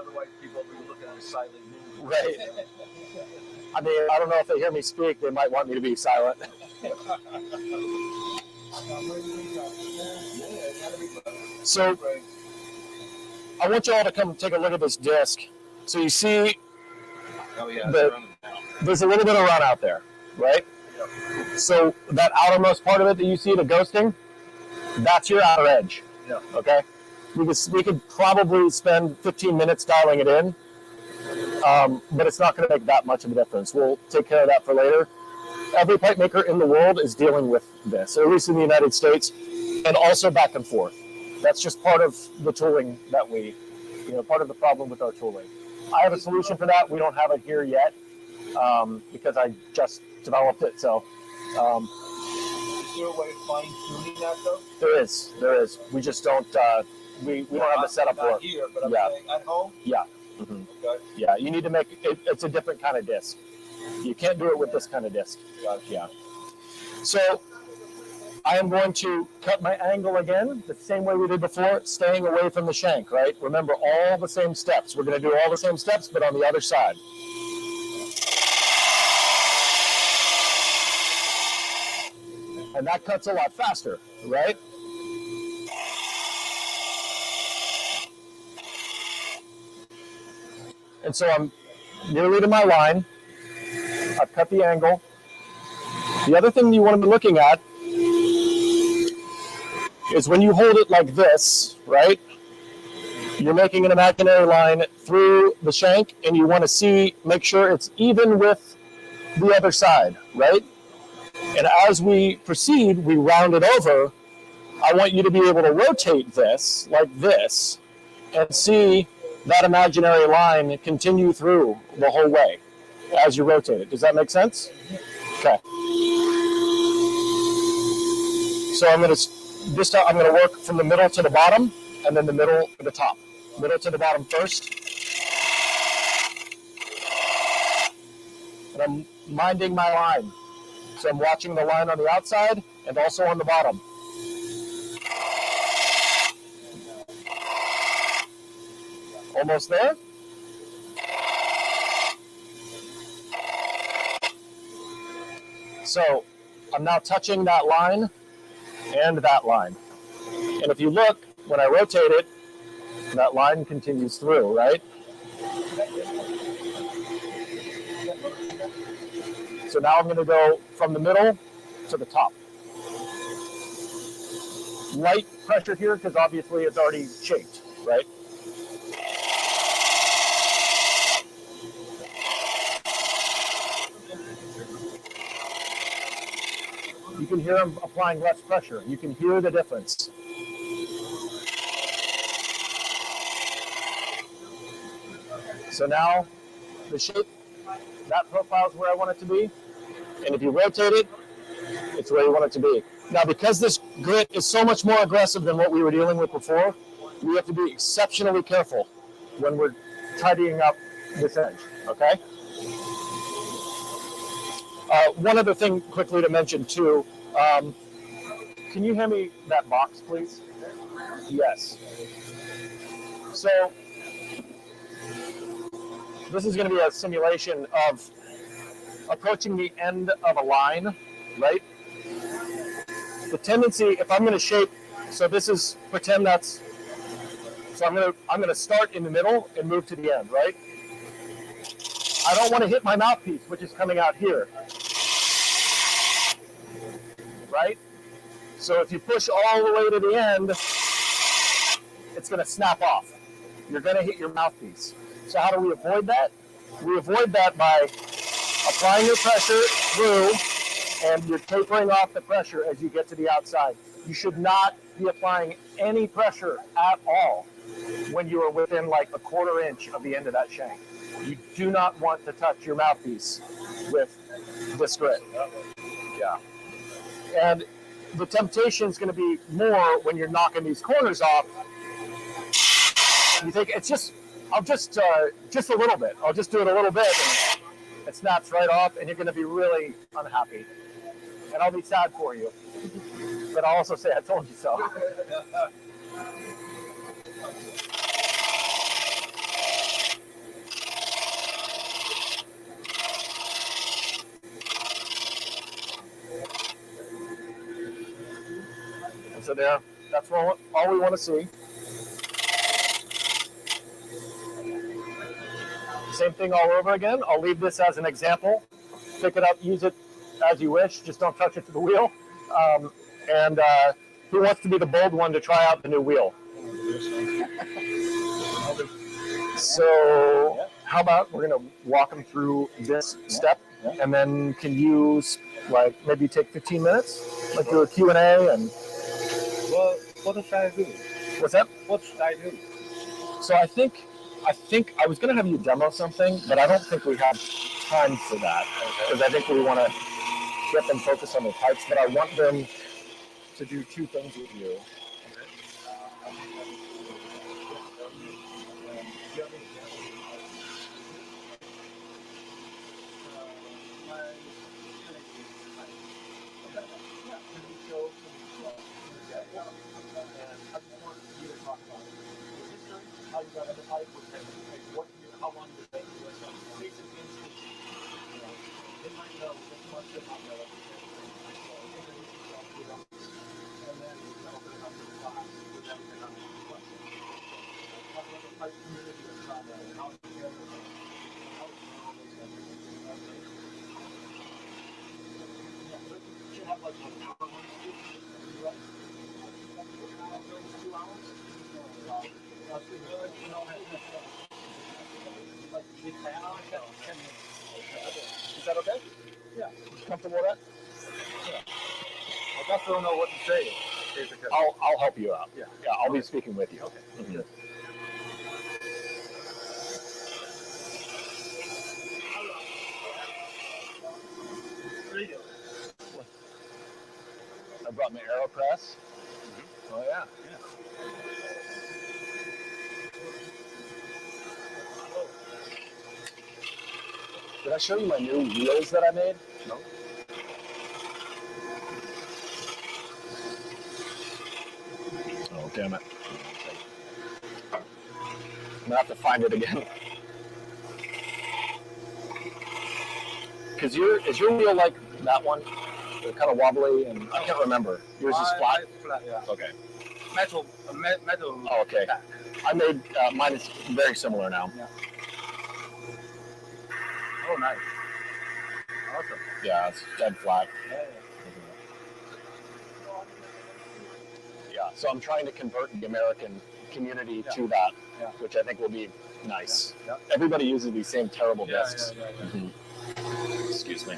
otherwise people will be looking at a silent movie. Right. I mean, I don't know if they hear me speak. They might want me to be silent. So I want you all to come take a look at this disc. So you see there's a little bit of run out there, right? Yep. So that outermost part of it that you see, the ghosting, that's your outer edge. Yeah. Okay? We could probably spend 15 minutes dialing it in, but it's not going to make that much of a difference. We'll take care of that for later. Every pipe maker in the world is dealing with this, or at least in the United States, and also back and forth. That's just part of the tooling that part of the problem with our tooling. I have a solution for that. We don't have it here yet because I just developed it. So, is there a way of fine tuning that though? There is. We just don't. We don't have the setup for it. Here, but I'm saying at home. Yeah. Mm-hmm. Okay. Yeah, you need to make it. It's a different kind of disc. You can't do it with this kind of disc. Yeah. So I am going to cut my angle again, the same way we did before, staying away from the shank, right? Remember, all the same steps. We're going to do all the same steps, but on the other side. And that cuts a lot faster, right? And so I'm nearly to my line. I've cut the angle. The other thing you want to be looking at is when you hold it like this, right? You're making an imaginary line through the shank, and you want to make sure it's even with the other side, right? And as we proceed, we round it over. I want you to be able to rotate this like this and see that imaginary line continue through the whole way as you rotate it. Does that make sense? Okay. So I'm going to work from the middle to the bottom, and then the middle to the top. Middle to the bottom first. And I'm minding my line. So I'm watching the line on the outside and also on the bottom. Almost there. So I'm now touching that line and that line. And if you look, when I rotate it, that line continues through, right? So now I'm going to go from the middle to the top. Light pressure here because obviously it's already shaped, right? You can hear I'm applying less pressure. You can hear the difference. So now the shape, that profile is where I want it to be. And if you rotate it, it's where you want it to be. Now, because this grit is so much more aggressive than what we were dealing with before, we have to be exceptionally careful when we're tidying up this edge, okay? One other thing quickly to mention too, can you hand me that box, please? Yes. So, this is going to be a simulation of approaching the end of a line, right? The tendency, if I'm going to shape, so this is, pretend that's, so I'm going to start in the middle and move to the end, right? I don't want to hit my mouthpiece, which is coming out here, right? So if you push all the way to the end, it's going to snap off. You're going to hit your mouthpiece. So how do we avoid that? We avoid that by applying your pressure through, and you're tapering off the pressure as you get to the outside. You should not be applying any pressure at all when you are within like a 1/4 inch of the end of that shank. You do not want to touch your mouthpiece with this grit. Yeah. And the temptation is going to be more when you're knocking these corners off. You think it's just, just a little bit. I'll just do it a little bit, and it snaps right off, and you're going to be really unhappy. And I'll be sad for you. But I'll also say, I told you so. there. That's all we want to see. Same thing all over again. I'll leave this as an example. Pick it up, use it as you wish. Just don't touch it to the wheel. And who wants to be the bold one to try out the new wheel? So how about we're going to walk them through this step, and then can you maybe take 15 minutes, do a Q&A and. Well, what should I do? What's that? What should I do? So I think I was going to have you demo something, but I don't think we have time for that because I think we want to get them focused on the pipes. But I want them to do two things with you. How you got in the pipe, how long you take, basic instances. They might know this much about the introduce yourself to them, and then open it up to the class with them and have questions. Talk about the pipe community of China and how it's together and how it's all those things. Yeah, but you should have like an hour long speech. Right? 2 hours? Is that okay? Yeah. Comfortable with that? Yeah. I just don't know what to say. I'll help you out. Yeah. Yeah, I'll be speaking with you. Okay. Mm-hmm. I brought my AeroPress. Mm-hmm. Oh yeah. Did I show you my new wheels that I made? No. Oh damn it! I'm gonna have to find it again. Cause is your wheel like that one? They're kind of wobbly, and I can't remember. Yours is flat. Flat, yeah. Okay. Metal. Oh, okay. I made mine is very similar now. Yeah. Oh, nice. Awesome. Yeah, it's dead flat. Yeah. So I'm trying to convert the American community to that, which I think will be nice. Yeah. Everybody uses these same terrible discs. Mm-hmm. Excuse me.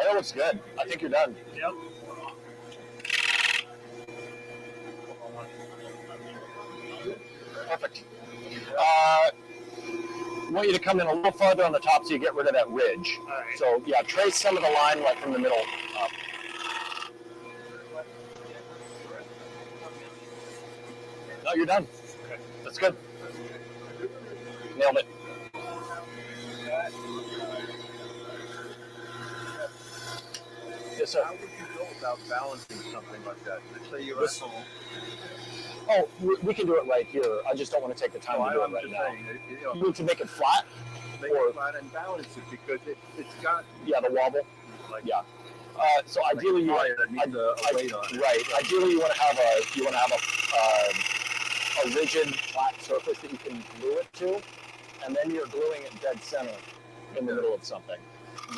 That looks good. I think you're done. Yep. Perfect. I want you to come in a little farther on the top so you get rid of that ridge. All right. So yeah, trace some of the line like from the middle up. No, you're done. Okay. That's good. Nailed it. Yes, sir. How would you go about balancing something like that? Let's say you're at home. Oh, we can do it right here. I just don't want to take the time to do it right now. You need to make it flat? Make it flat and balance it because it's got... Yeah, the wobble. So ideally you want right. Ideally you want to have a rigid flat surface that you can glue it to, and then you're gluing it dead center in the middle of something.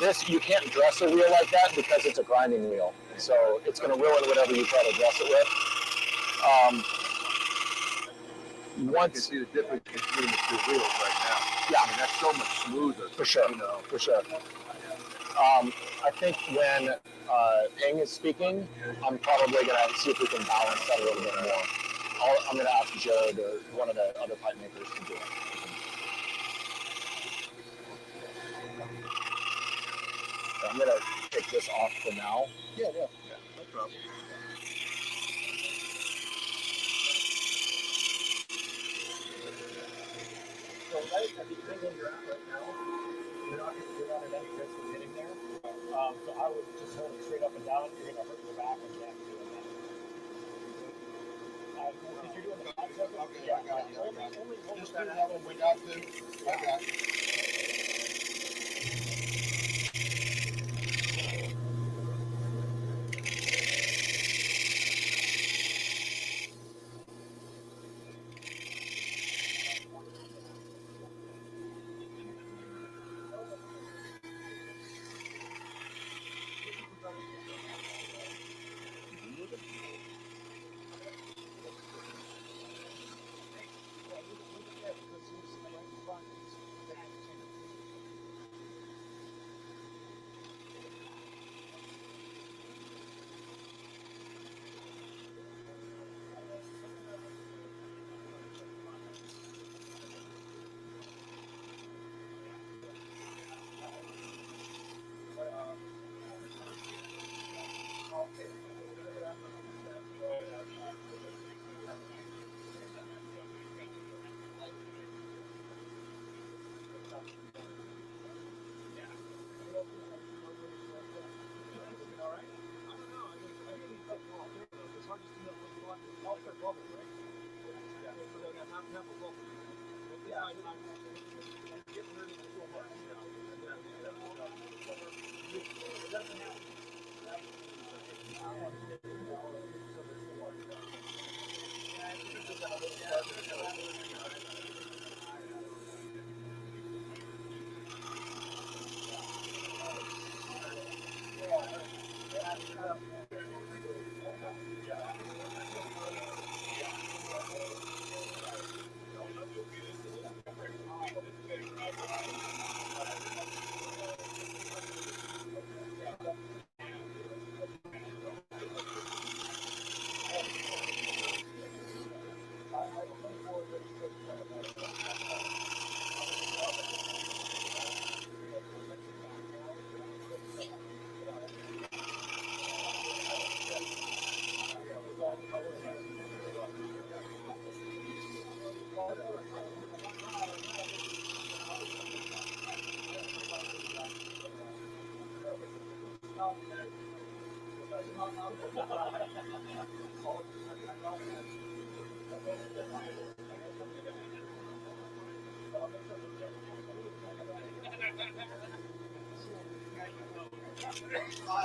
This, you can't dress a wheel like that because it's a grinding wheel. So it's going to ruin whatever you try to dress it with. Once you see the difference between the two wheels right now. Yeah. I mean, that's so much smoother. For sure. For sure. I think when Ping is speaking, I'm probably going to see if we can balance that a little bit more. I'm going to ask Jared or one of the other pipe makers to do it. I'm going to take this off for now. Yeah, no problem. So right at the angle you're at right now, you're not at any risk of hitting there. So I would just hold it straight up and down. You're going to hurt your back and neck doing that. Because you're doing the back circle. Okay, Yeah, I got it. only Just that do that happens when we when got to. I got it.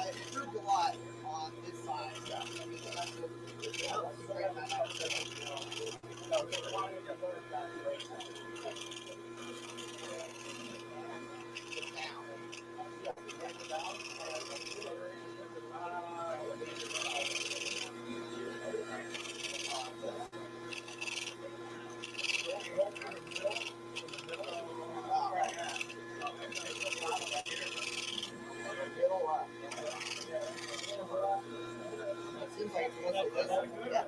It improved a lot on this side. Seems like it's mostly this. Yeah.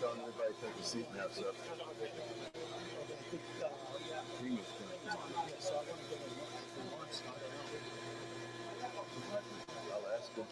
Telling everybody to take a seat and have stuff. I'll ask him.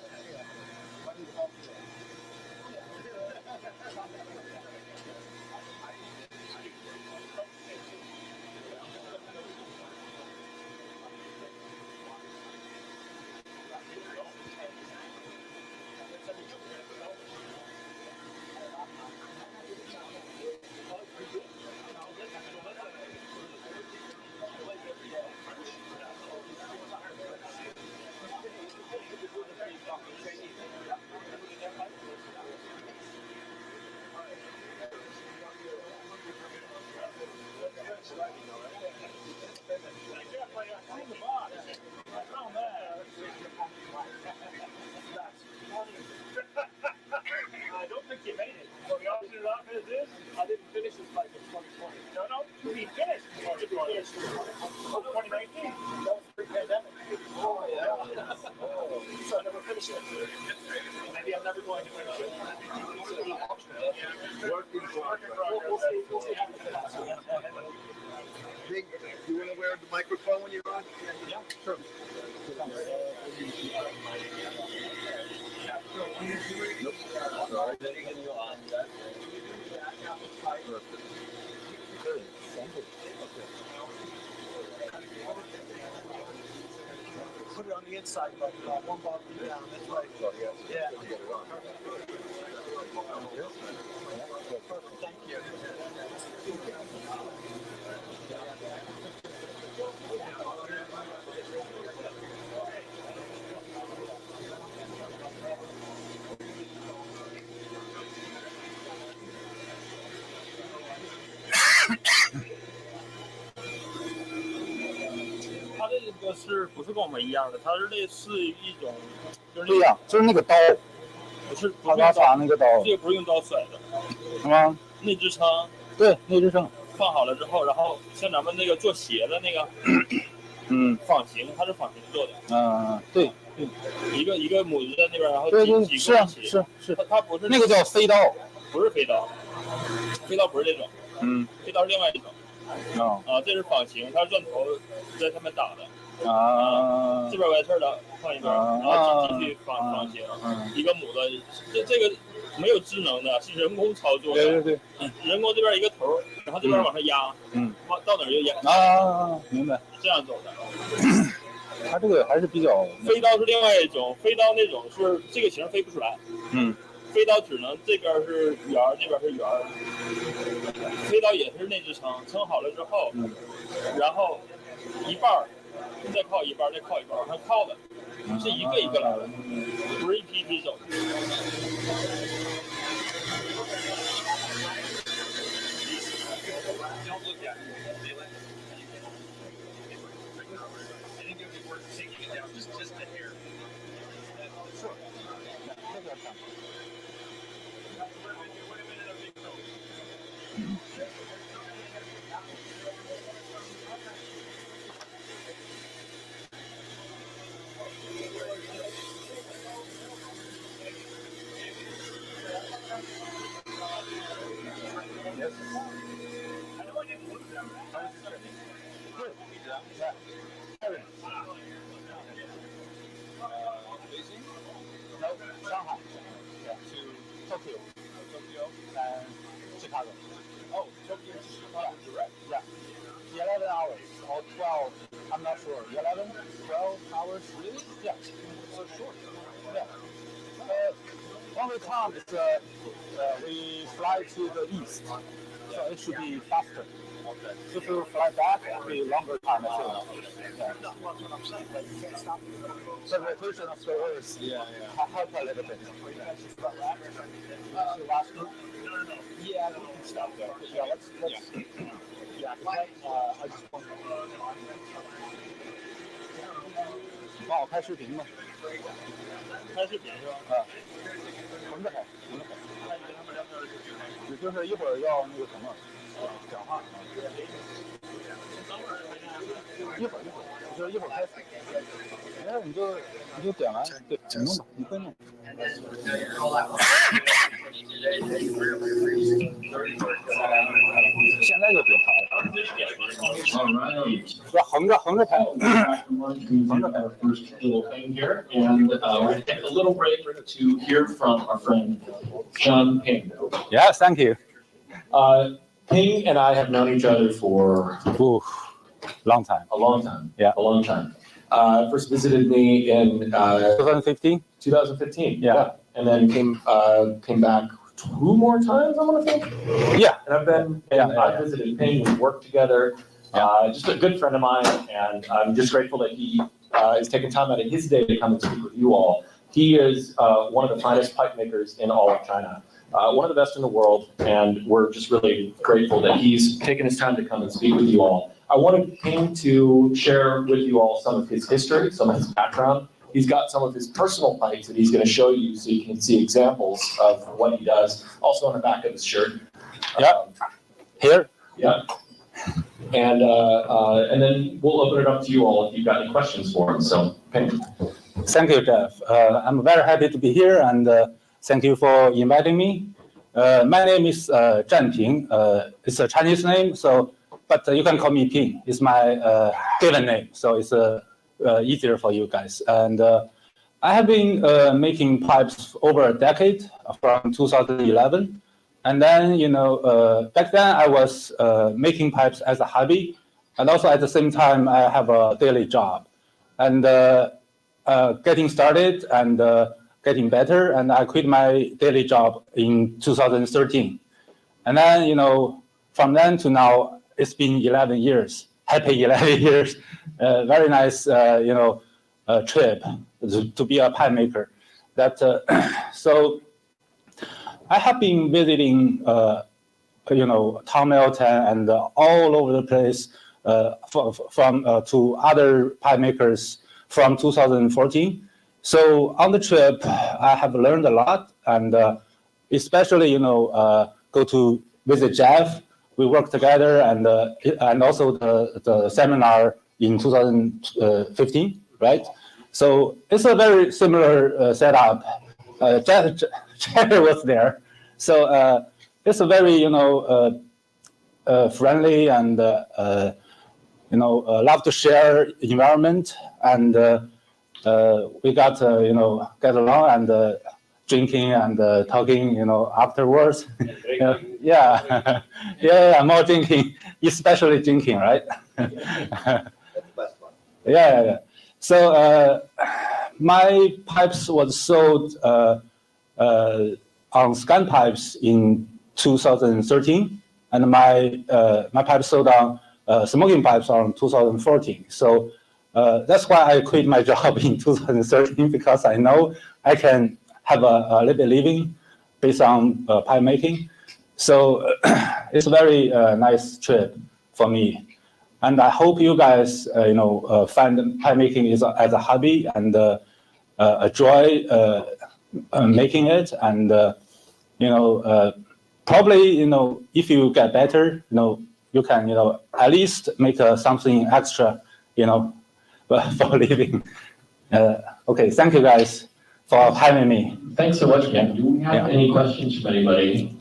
I don't think you made it. So the opposite off as is, I didn't finish this bike in 2020. No, we finished. Oh, 2019. That was pre-pandemic. Oh, yeah. So I never finished it. Maybe I'm never going to finish it. Working progress. We'll see how it goes. Big, you want to wear the microphone when you're on? Yeah, sure. Nope. All right. Perfect. Good. Put it on the inside, but one ball down. That's right. Yeah. Perfect. Thank you.它这个是不是跟我们一样的？它是类似于一种，就是不一样，就是那个刀，不是他家查那个刀，这个不是用刀甩的，是吗？内置仓对，内置秤放好了之后，然后像咱们那个做鞋的那个，仿型，它是仿型做的。对，一个母子在那边，然后对，几是啊，起是，它不是那个叫飞刀，不是飞刀，飞刀不是这种，飞刀是另外一种。这是仿型，它是钻头在上面打的。这边完事了，换一边，然后继续放行。一个母的，这个没有智能的，是人工操作的。对。人工这边一个头，然后这边往上压，到哪儿就压。明白。这样走的。它这个还是比较。飞刀是另外一种，飞刀那种是这个型飞不出来。飞刀只能这边是圆，这边是圆。飞刀也是内置撑好了之后，然后一半再靠一半，再靠一半，往上靠的，是一个一个来的，不是一批一批走。Shanghai, to Tokyo and Chicago. Oh, Tokyo to Chicago direct. Yeah, 11 hours or 12. I'm not sure. 11, 12 hours. Really? Yeah. So short. Yeah. When we come, we fly to the east, so it should be faster. Okay. If you fly back, it will be longer time. I think. Yeah. That's what I'm saying. Like you can't stop. The rotation of the Earth help a little bit. Last week? Yeah, we can stop there. Yeah, let's yeah. I just want. 帮我开视频吗？开视频是吧？横着开。你就是一会儿要那个什么，讲话。一会儿，就是一会儿开始。没事，你就点完，对，你弄吧，你会弄。现在就别拍了。要横着拍。First little thing here, and we're going to take a little break to hear from our friend John Ping. Yes, thank you. Ping and I have known each other for long time. A long time. Yeah, a long time. First visited me in 2015. 2015. Yeah. And then came back 2 more times, I want to think. Yeah. And I visited Ping. We worked together. Just a good friend of mine, and I'm just grateful that he is taking time out of his day to come and speak with you all. He is one of the finest pipe makers in all of China, one of the best in the world, and we're just really grateful that he's taken his time to come and speak with you all. I wanted him to share with you all some of his history, some of his background. He's got some of his personal pipes that he's going to show you so you can see examples of what he does, also on the back of his shirt. Yeah. Here? Yeah. And then we'll open it up to you all if you've got any questions for him. So, Ping. Thank you, Jeff. I'm very happy to be here, and thank you for inviting me. My name is Zhan Ping. It's a Chinese name, but you can call me Ping. It's my given name, so it's easier for you guys. And I have been making pipes over a decade, from 2011. And then, back then I was making pipes as a hobby, and also at the same time I have a daily job, and getting started and getting better. And I quit my daily job in 2013, and then from then to now it's been 11 years. Happy 11 years. Very nice, trip to be a pipe maker. So. I have been visiting, Tom Melton and all over the place to other pipe makers from 2014. So on the trip, I have learned a lot, and especially, go to visit Jeff. We work together, and also the seminar in 2015, right? So it's a very similar setup. Jerry was there, so it's a very friendly and love to share environment, and we got get along and drinking and talking, afterwards. Yeah, more drinking, especially drinking, right? That's the best one. Yeah. So my pipes was sold on Scan Pipes in 2013, and my pipes sold on Smoking Pipes on 2014. So that's why I quit my job in 2013, because I know I can have a little bit living based on pipe making. So it's a very nice trip for me. And I hope you guys, find pipe making as a hobby and enjoy making it. And probably, if you get better, you can, at least make something extra, for a living. Okay, thank you guys for having me. Thanks so much, Ken. Do we have any questions from anybody?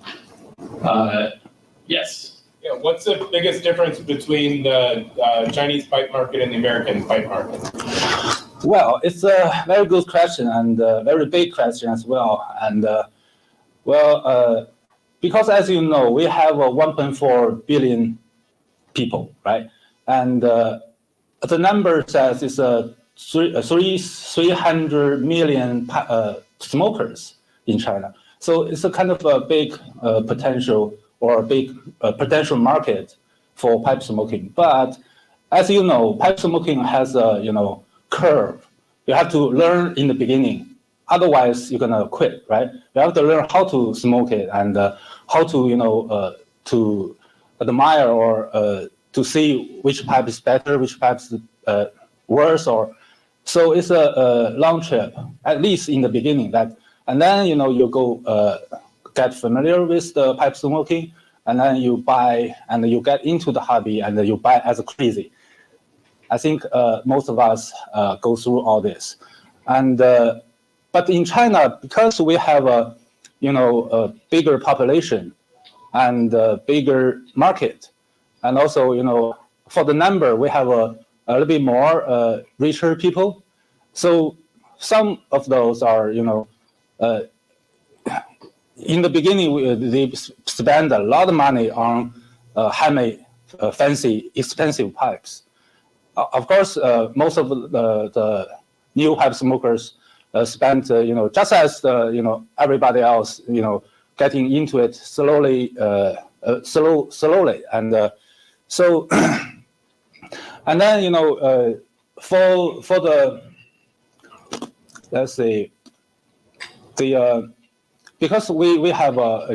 Yes. Yeah, what's the biggest difference between the Chinese pipe market and the American pipe market? Well, it's a very good question and a very big question as well. And because as you know, we have 1.4 billion people, right? And the number says it's 300 million smokers in China. So it's a kind of a big potential or a big potential market for pipe smoking. But as you know, pipe smoking has a curve. You have to learn in the beginning. Otherwise, you're gonna quit, right? You have to learn how to smoke it and how to to admire or to see which pipe is better, which pipe is worse. Or so it's a long trip, at least in the beginning. And then you go get familiar with the pipe smoking, and then you buy and you get into the hobby and you buy as crazy. I think most of us go through all this, and but in China, because we have a bigger population and a bigger market, and also for the number we have a little bit more richer people, so some of those are in the beginning, they spend a lot of money on handmade, fancy, expensive pipes. Of course, most of the new pipe smokers spend, just as everybody else, getting into it slowly, and so, and then for the, let's say, the because we have how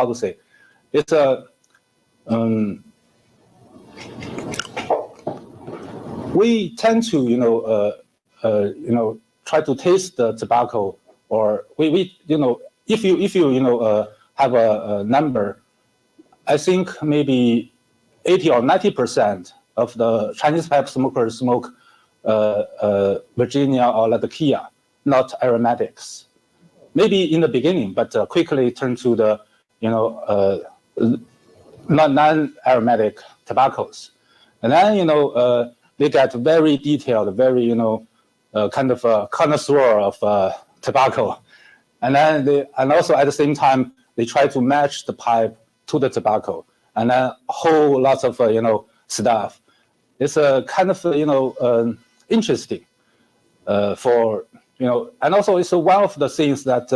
to say, it's a we tend to try to taste the tobacco, or we if you have a number, I think maybe 80 or 90% of the Chinese pipe smokers smoke Virginia or Latakia, not aromatics. Maybe in the beginning, but quickly turn to the non-aromatic tobaccos, and then they get very detailed, very kind of a connoisseur of tobacco, and then and also at the same time they try to match the pipe to the tobacco, and then whole lots of stuff. It's a kind of interesting for. And also it's one of the things that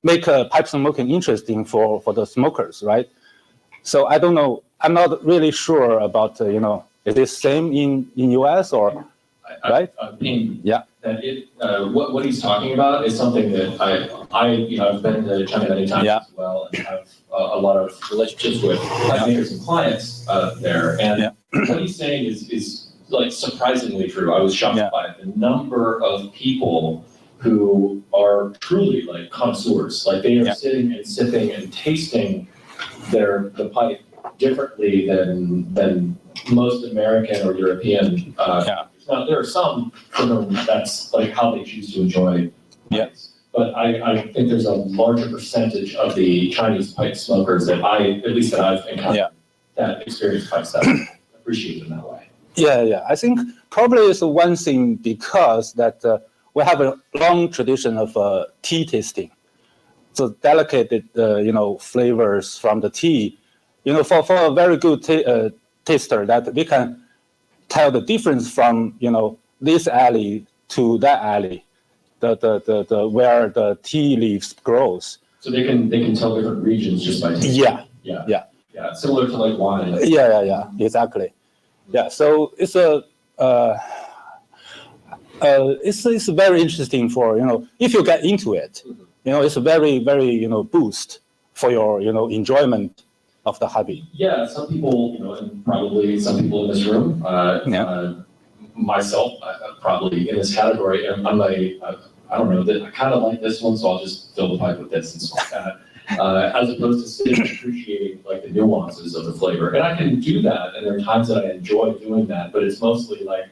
make pipe smoking interesting for the smokers, right? So I don't know. I'm not really sure about is it same in US or right? I mean, yeah. That what he's talking about is something that I've been to China many times as well, and have a lot of relationships with pipe makers and clients there. And what he's saying is like surprisingly true. I was shocked by the number of people who are truly like connoisseurs. Like they are sitting and sipping and tasting the pipe differently than most American or European. Now there are some for whom that's like how they choose to enjoy pipes. But I think there's a larger percentage of the Chinese pipe smokers that I've encountered that experience pipes that appreciate them that way. Yeah. I think probably it's one thing because that we have a long tradition of tea tasting. So delicate, flavors from the tea, for a very good taster that we can tell the difference from, this alley to that alley, the where the tea leaves grows. So they can tell different regions just by tasting. Yeah. Similar to like wine. Yeah, exactly. Yeah, so it's it's very interesting for, if you get into it, it's a very, very, boost for your, enjoyment of the hobby. Yeah, some people, and probably some people in this room, myself, probably in this category, and I'm I don't know, I kind of like this one, so I'll just fill the pipe with this and stuff like that. As opposed to sitting and appreciating like the nuances of the flavor. And I can do that, and there are times that I enjoy doing that, but it's mostly like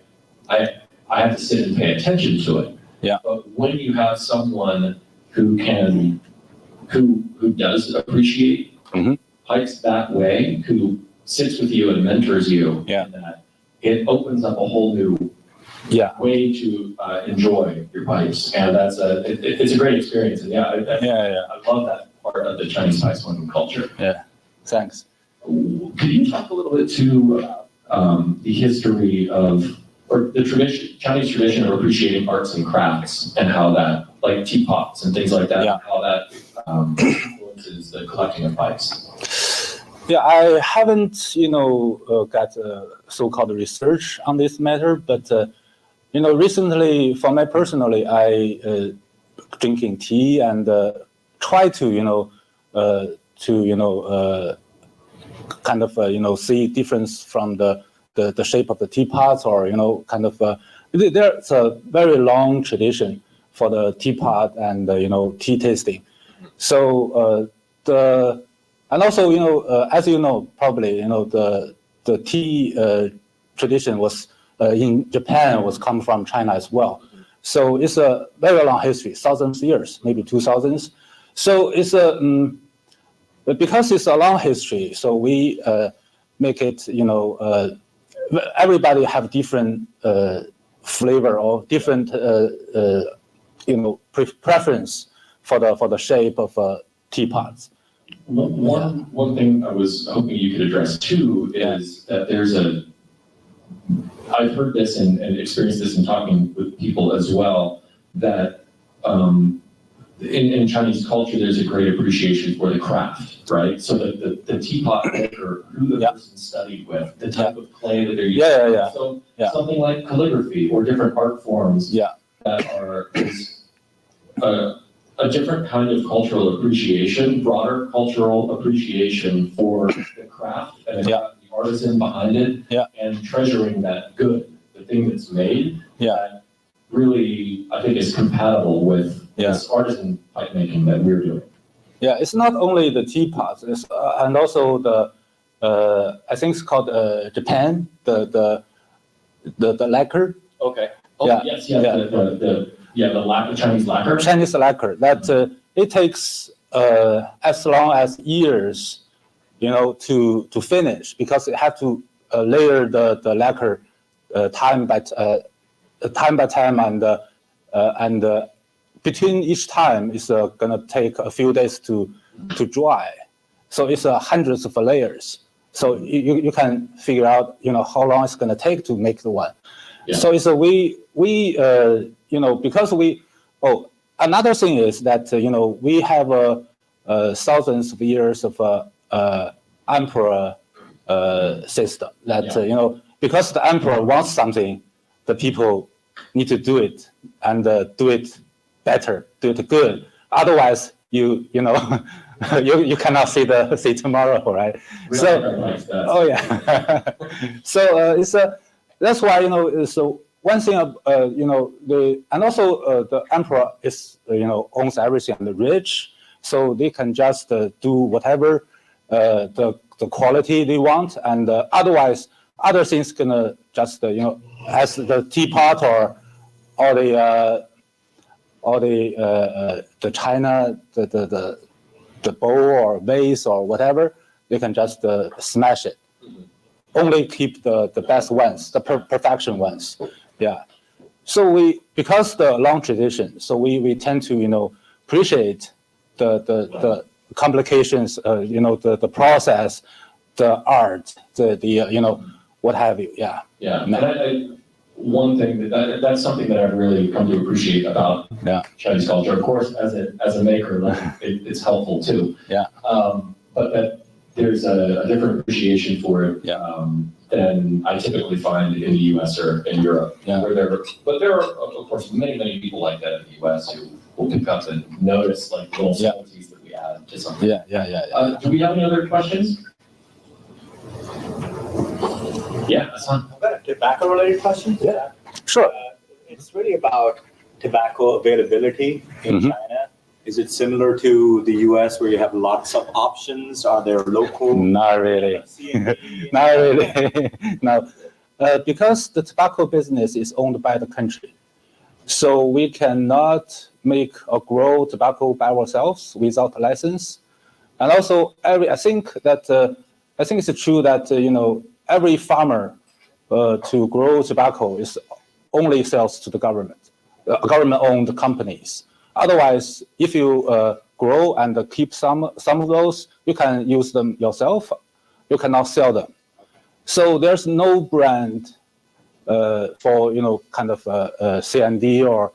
I have to sit and pay attention to it. Yeah. But when you have someone who does appreciate pipes that way, who sits with you and mentors you, in that, it opens up a whole new way to enjoy your pipes, and it's a great experience. And I love that part of the Chinese pipe smoking culture. Yeah, thanks. Could you talk a little bit to the history of, or the Chinese tradition of appreciating arts and crafts, and how that, like teapots and things like that, how that influences the collecting of pipes? Yeah, I haven't, got so-called research on this matter, but recently, for me personally, I drinking tea and try to, kind of, see difference from the shape of the teapots, or kind of. There's a very long tradition for the teapot and tea tasting. So and also as you know probably the tea tradition was in Japan was come from China as well. So it's a very long history, thousands of years, maybe 2000s. So it's because it's a long history, so we make it, everybody have different flavor or different, preference for the shape of teapots. One thing I was hoping you could address too is that I've heard this and experienced this in talking with people as well, that in Chinese culture, there's a great appreciation for the craft, right? So the teapot maker, who the person studied with, the type of clay that they're using. So something like calligraphy or different art forms that is a different kind of cultural appreciation, broader cultural appreciation for the craft and the artisan behind it, and treasuring that good, the thing that's made, that really, I think, is compatible with this artisan pipe making that we're doing. Yeah, it's not only the teapots, it's, and also the, I think it's called Japan, the lacquer. Okay. Oh, yes, the lacquer, Chinese lacquer. Chinese lacquer, that it takes as long as years, to finish, because it have to layer the lacquer time by time, and between each time is gonna take a few days to dry. So it's hundreds of layers. So you can figure out how long it's gonna take to make the one. So it's we because another thing is that we have thousands of years of emperor system that because the emperor wants something, the people need to do it, and do it better, do it good. Otherwise, you cannot see tomorrow, right? So so it's that's why so one thing and also the emperor is owns everything and rich, so they can just do whatever the quality they want, and otherwise other things gonna just as the teapot or the china, the bowl or vase or whatever, they can just smash it. only keep the best ones, the perfection ones. Yeah. So because the long tradition, so we tend to, appreciate the complications, the process, the art, the what have you. Yeah. Yeah. And one thing that's something that I've really come to appreciate about Chinese culture. Of course, as a maker, it's helpful too. Yeah. But that there's a different appreciation for it than I typically find in the U.S. or in Europe. Yeah. But there are of course many people like that in the U.S. who will pick up and notice like little subtleties that we add to something. Yeah. Do we have any other questions? Yeah, that's fine. I've got a tobacco-related question. Yeah, sure. It's really about tobacco availability in China. Is it similar to the U.S. where you have lots of options? Are there local? Not really. Not really. No, because the tobacco business is owned by the country, so we cannot make or grow tobacco by ourselves without a license. And also, I think it's true that every farmer to grow tobacco is only sells to the government-owned companies. Otherwise, if you grow and keep some of those, you can use them yourself. You cannot sell them. So there's no brand for kind of CND or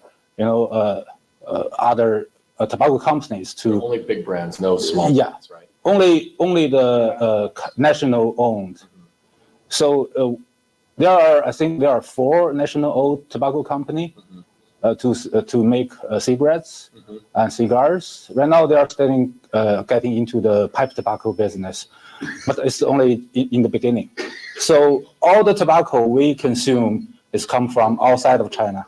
other tobacco companies to. Only big brands, no small brands, right? Only the national owned. So I think there are 4 national-owned tobacco companies to make cigarettes and cigars. Right now, they are getting into the pipe tobacco business, but it's only in the beginning. So all the tobacco we consume is come from outside of China.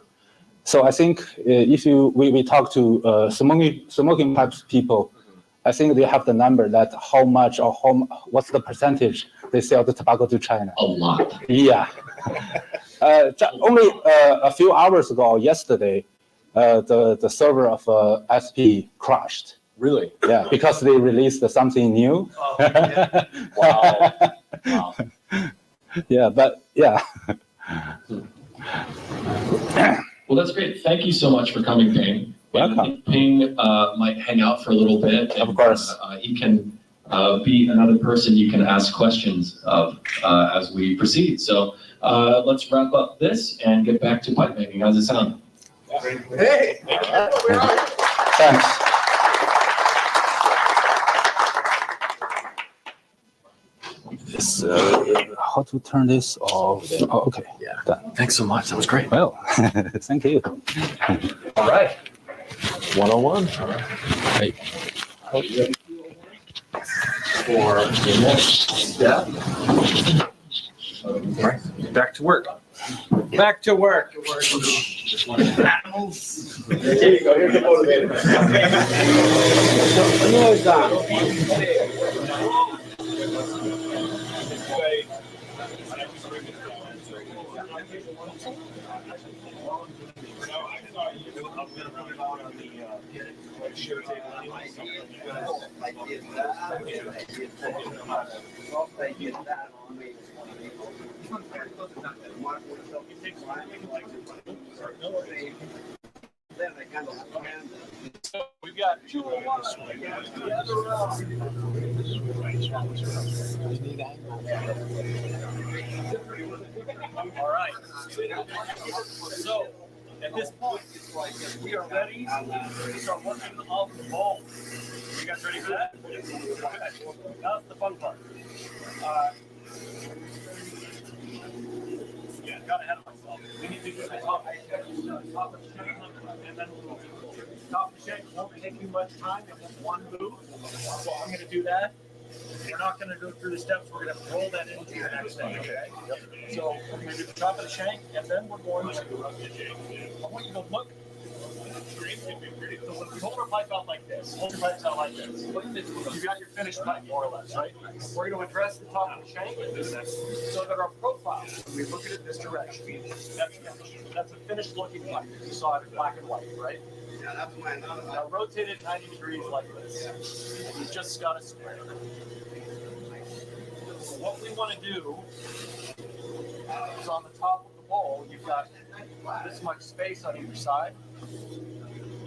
So I think if we talk to smoking pipes people, I think they have the number that how much or what's the percentage they sell the tobacco to China. A lot. Yeah. Only a few hours ago, yesterday, the server of SP crashed. Really? Yeah, because they released something new. Oh, yeah. Wow. Yeah, but yeah. Well, that's great. Thank you so much for coming, Ping. Welcome. I think Ping might hang out for a little bit. And, of course. He can be another person you can ask questions of as we proceed. So let's wrap up this and get back to pipe making. How's it sound? Hey! Thanks. This, how to turn this off? Oh, okay. Yeah. Done. Thanks so much. That was great. Well, thank you. All right. 101. Hey. For the next step. All right. Back to work. Back to work. Animals. Here you go. Here's the motivator. We've got 201. All right. So at this point, it's like we are ready to start working off the ball. You guys ready for that? That's the fun part. Yeah, got ahead of myself. We need to do the top of the shank, and then we'll top of the shank won't take you much time. It's just one move. So I'm going to do that. We're not going to go through the steps. We're going to roll that into the next thing. Okay. So we're going to do the top of the shank, and then we're going to. I want you to look. So when you hold your pipe out like this, hold your pipes out like this. You got your finished pipe more or less, right? We're going to address the top of the shank so that our profile, when we look at it this direction, that's a finished looking pipe. You saw it in black and white, right? Yeah, that's mine. Now rotate it 90 degrees like this. And you just got to square. what we want to do is on the top of the bowl, you've got this much space on either side.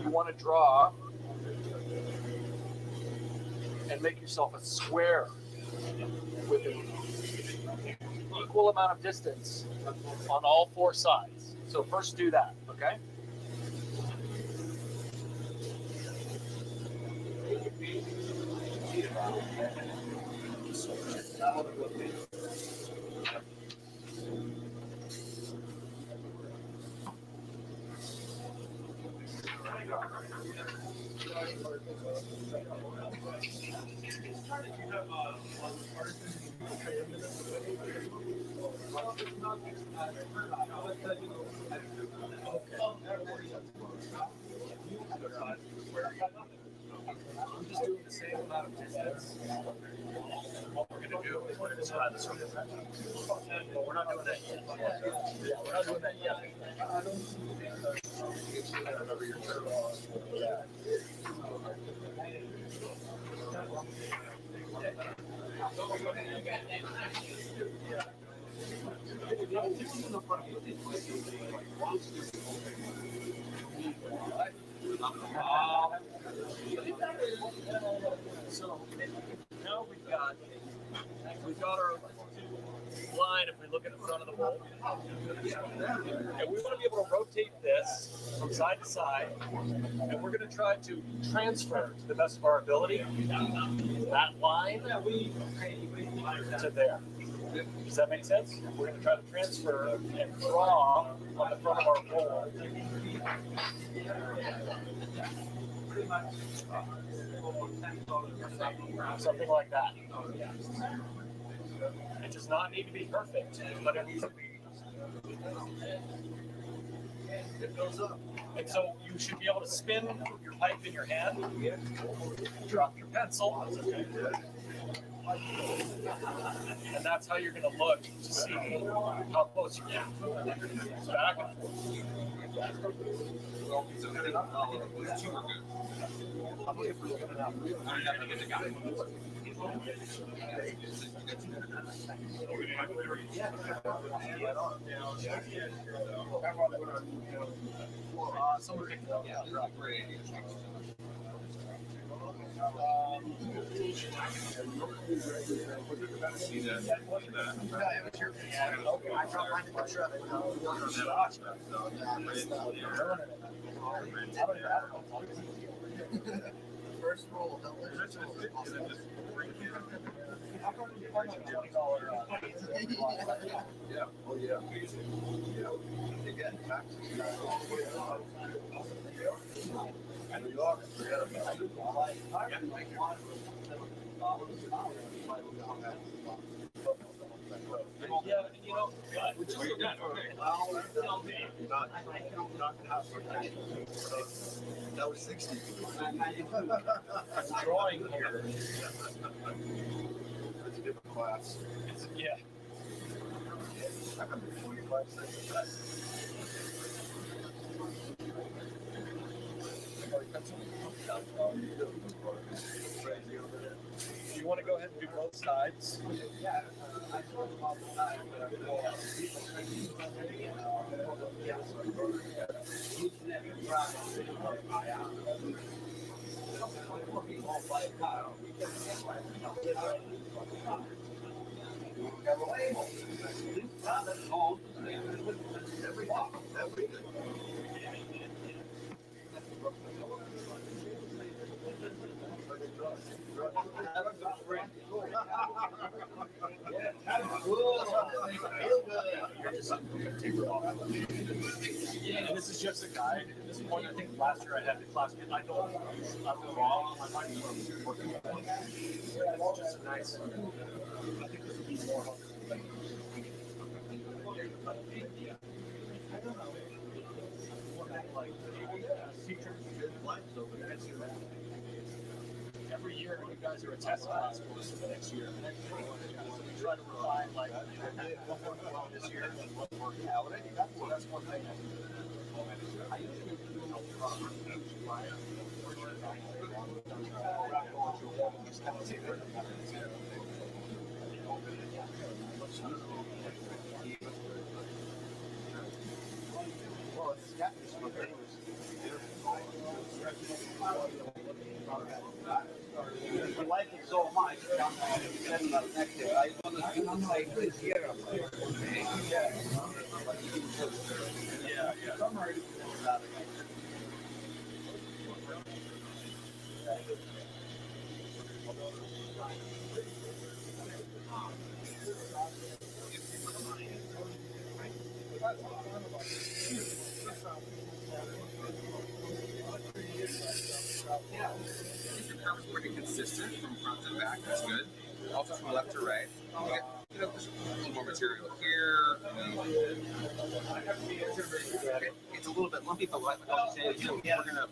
You want to draw and make yourself a square with an equal amount of distance on all four sides. So first do that, okay? I'm just doing the same amount of distance. What we're going to do is we're going to try this one. But we're not doing that yet. Yeah, we're not doing that yet. So now we've got our line if we look at the front of the bowl. And we want to be able to rotate this from side to side, and we're going to try to transfer to the best of our ability that line to there. Does that make sense? We're going to try to transfer and draw on the front of our bowl. Something like that. It does not need to be perfect, but it needs to be. It goes up. And so you should be able to spin your pipe in your hand, drop your pencil, and that's how you're going to look to see how close you get. Back and forth. First roll, don't let it Yeah. Oh, yeah. Again, taxes. And New York, forget about it. Yeah, you know, which is Not that was 60. drawing here. It's a different class. Yeah. I can be 45 cents. You want to go ahead and do both sides? And this is just a guide. At this point, I think last year I had the class. I don't. I'm wrong. I might be working with it. It's just a nice. I think this would be more helpful. I don't know. Like teachers every year you guys are a test class for us for the next year. So we try to refine like what worked well this year and what worked out. So that's one thing. I usually do just kind of take it. Well, it's got this one. I like it so much. I want to do the same this year. Yeah, your curve is pretty consistent from front to back. That's good. Also from left to right. You get, there's a little more material here. It's a little bit lumpy, but like I was saying, we're gonna.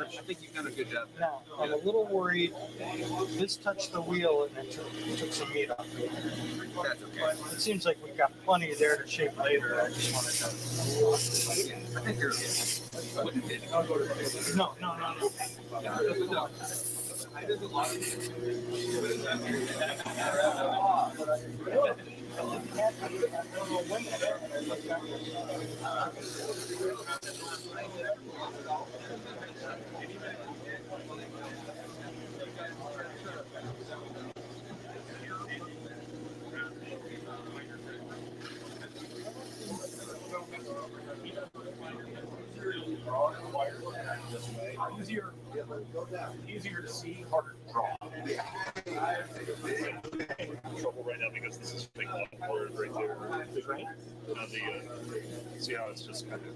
I think you've done a good job. Now, I'm a little worried. This touched the wheel and it took some meat off it. That's okay. But it seems like we've got plenty there to shape later. I just wanted I think you're okay. to. No. No. There's a lot of Easier to see, harder to draw. Trouble right now because this is big forward right there. The grain? See how it's just kind of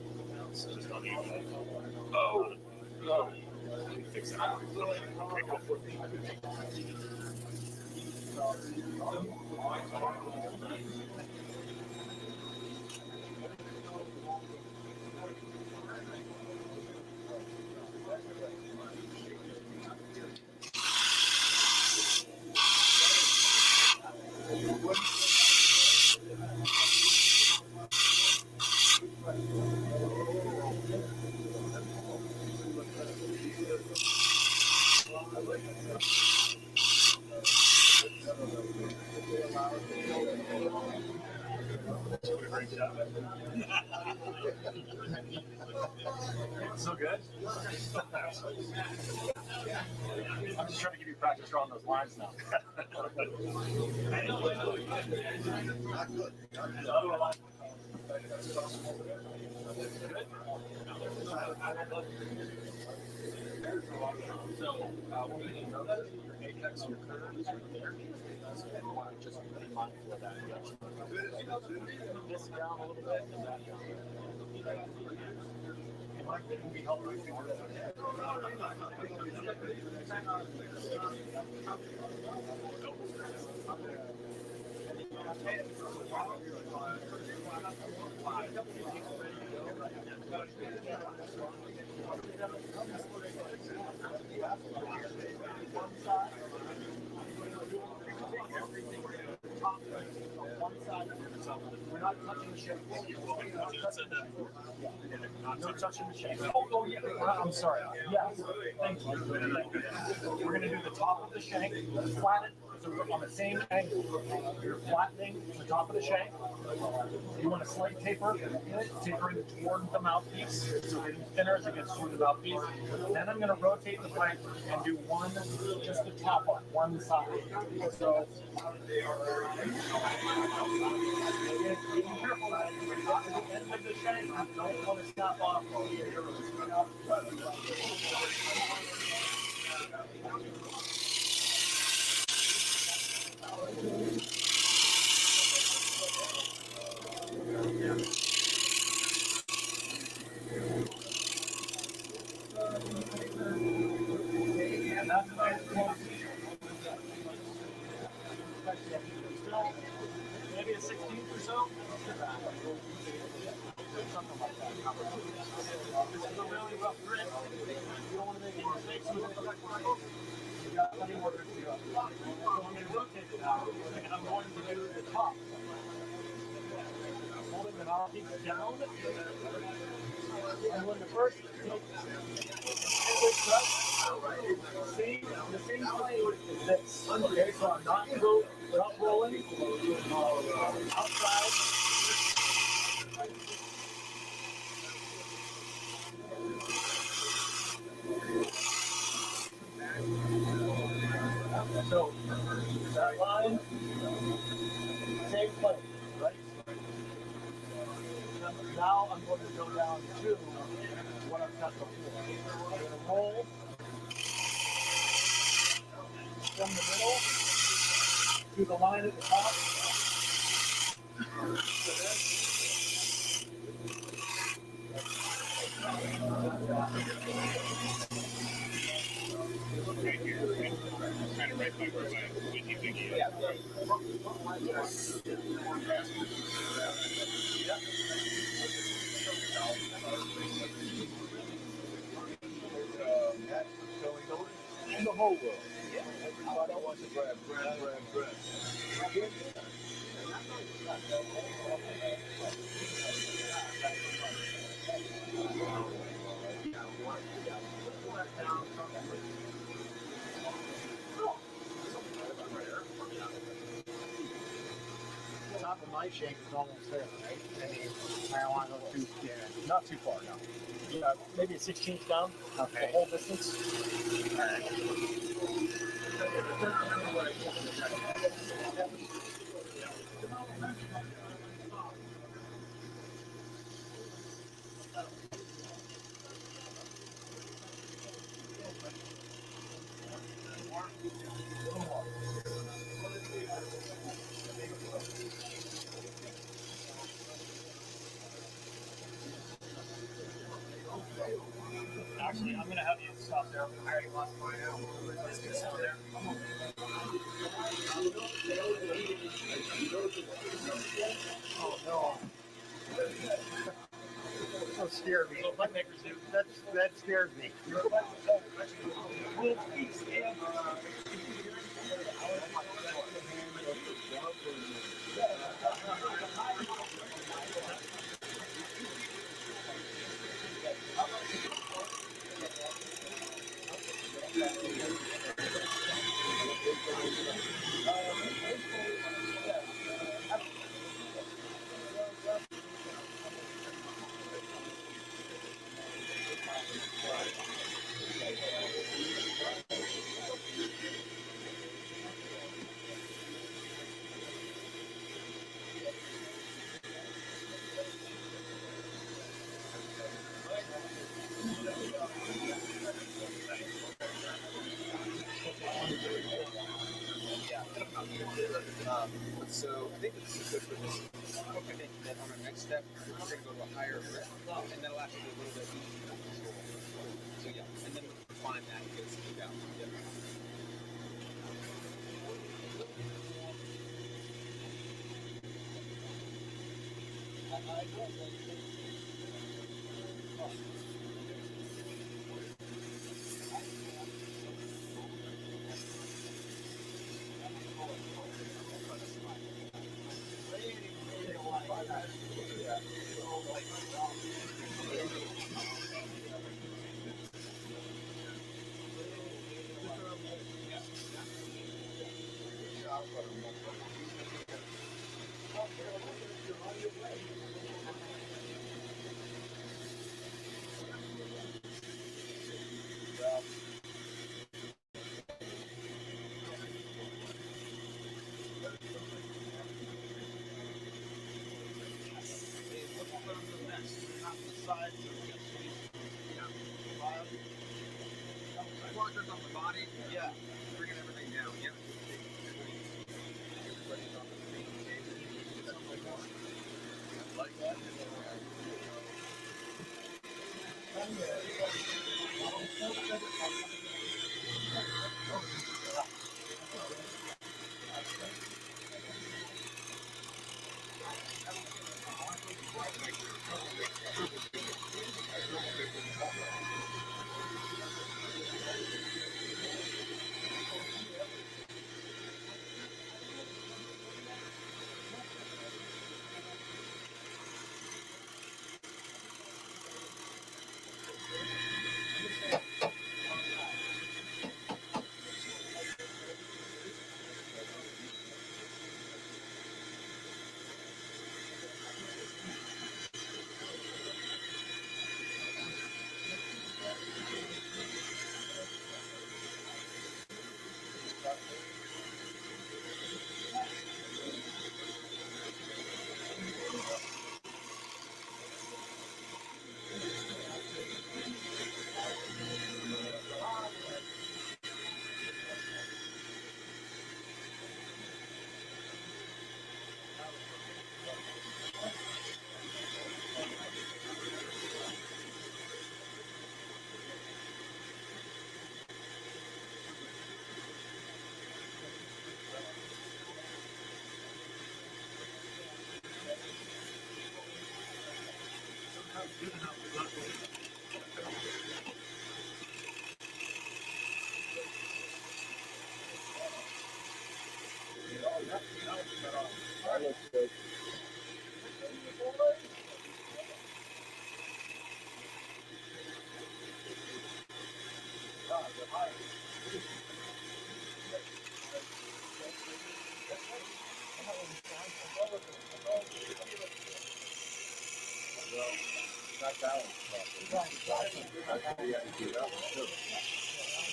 just uneven. Oh. No. Fix that. Okay, go for it. So good. I'm just trying to give you practice drawing those lines now. So, one thing you know that your apex and your curve is right there. And you want to just be mindful of that. This down a little bit and that down. We help right We're not touching the shape. No touching the shape. Oh, yeah. I'm sorry. Yes. Thank you. We're going to do the top of the shank, flatten it. So on the same angle, you're flattening the top of the shank. You want a slight taper, tapering toward the mouthpiece, so it's thinner as it gets toward the mouthpiece. Then I'm going to rotate the plank and do one, just the top on one side. So, be careful that you're not at the end of the shank. You don't want to snap off. And that's about maybe a 16th or so. Something like that. This is a really rough grip. You don't want to make any mistakes with it. You got plenty more grip to go. So I'm going to rotate it now, and I'm going to do the top. Holding the mouthpiece down. And when the first see, the same plane is this. Okay, so I'm not going to go Without rolling, outside. So, that line, same place, right? Now I'm going to go down to what I've got before. I'm going to roll from the middle to the line at the top. Kind of right by where my windy thingy is. In the whole world. Everybody wants to bread. The top of my shank is almost there, right? I mean, I don't want to go too, not too far now. Yeah, maybe a 16th down. Okay. The whole distance. All right. Actually, I'm going to have you stop there. I already lost mine out. Let's get some there. Oh, no. That scared me. That scared me. So I think this is good for this. I think that on our next step, we're going to go to a higher grip, and that'll actually be a little bit easier to control. So yeah, and then we'll refine that and get it down. Yeah. Quadrants on the body, yeah, bringing everything down, yeah. Everybody's on the same page. Like that.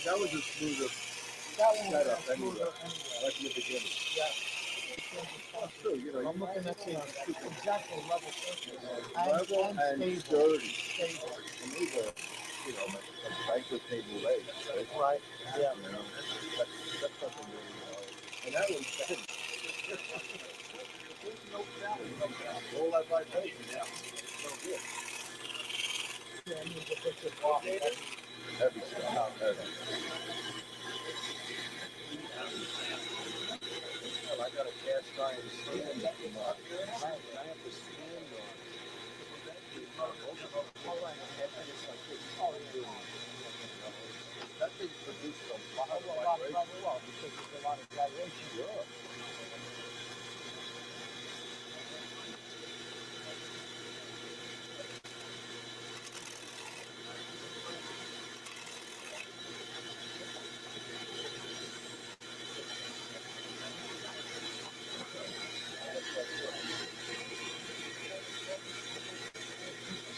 That was a smoother setup anyway, right from the beginning. True, you know, I'm looking at the exactly level surface. Level and sturdy. And these are, you know, like banquet table legs, right? Yeah. You know, that's something really hard. And that was heavy. All that vibration, yeah. So good. Heavy stuff. Heavy. Well, I got a cast iron stand that came up. I have to stand on it. That thing produces a lot of vibration. Because there's a lot of vibration. Sure.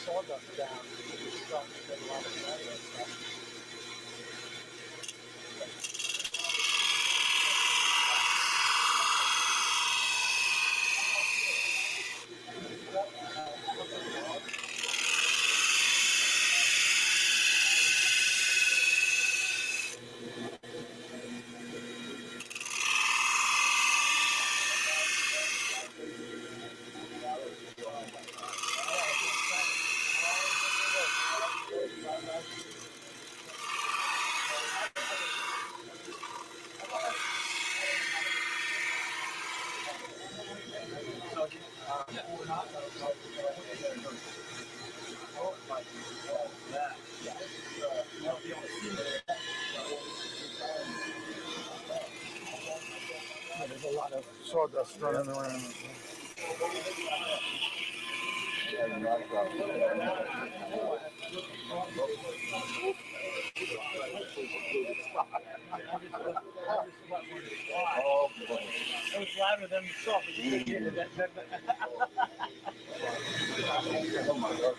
Sawdust down. It's starting to get a lot of stuff. There's a lot of sawdust running around. Oh boy. It was louder than the saw, but you couldn't hear that. Oh my God.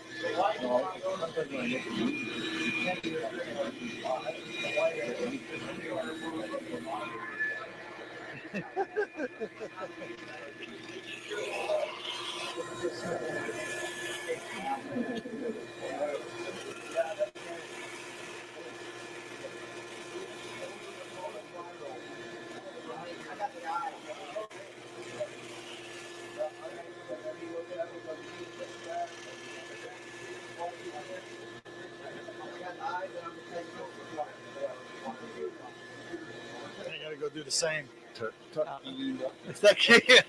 I gotta go do the same. It's that kid.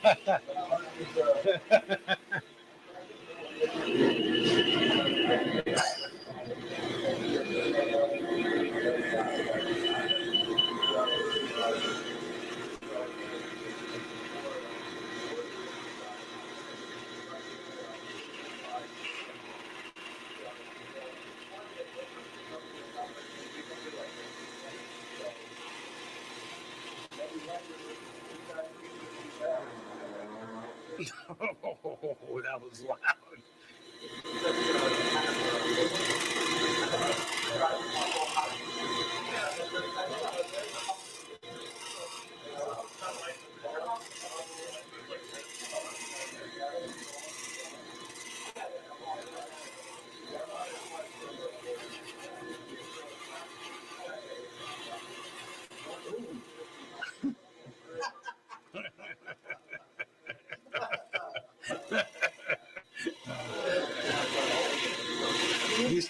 Oh, that was loud.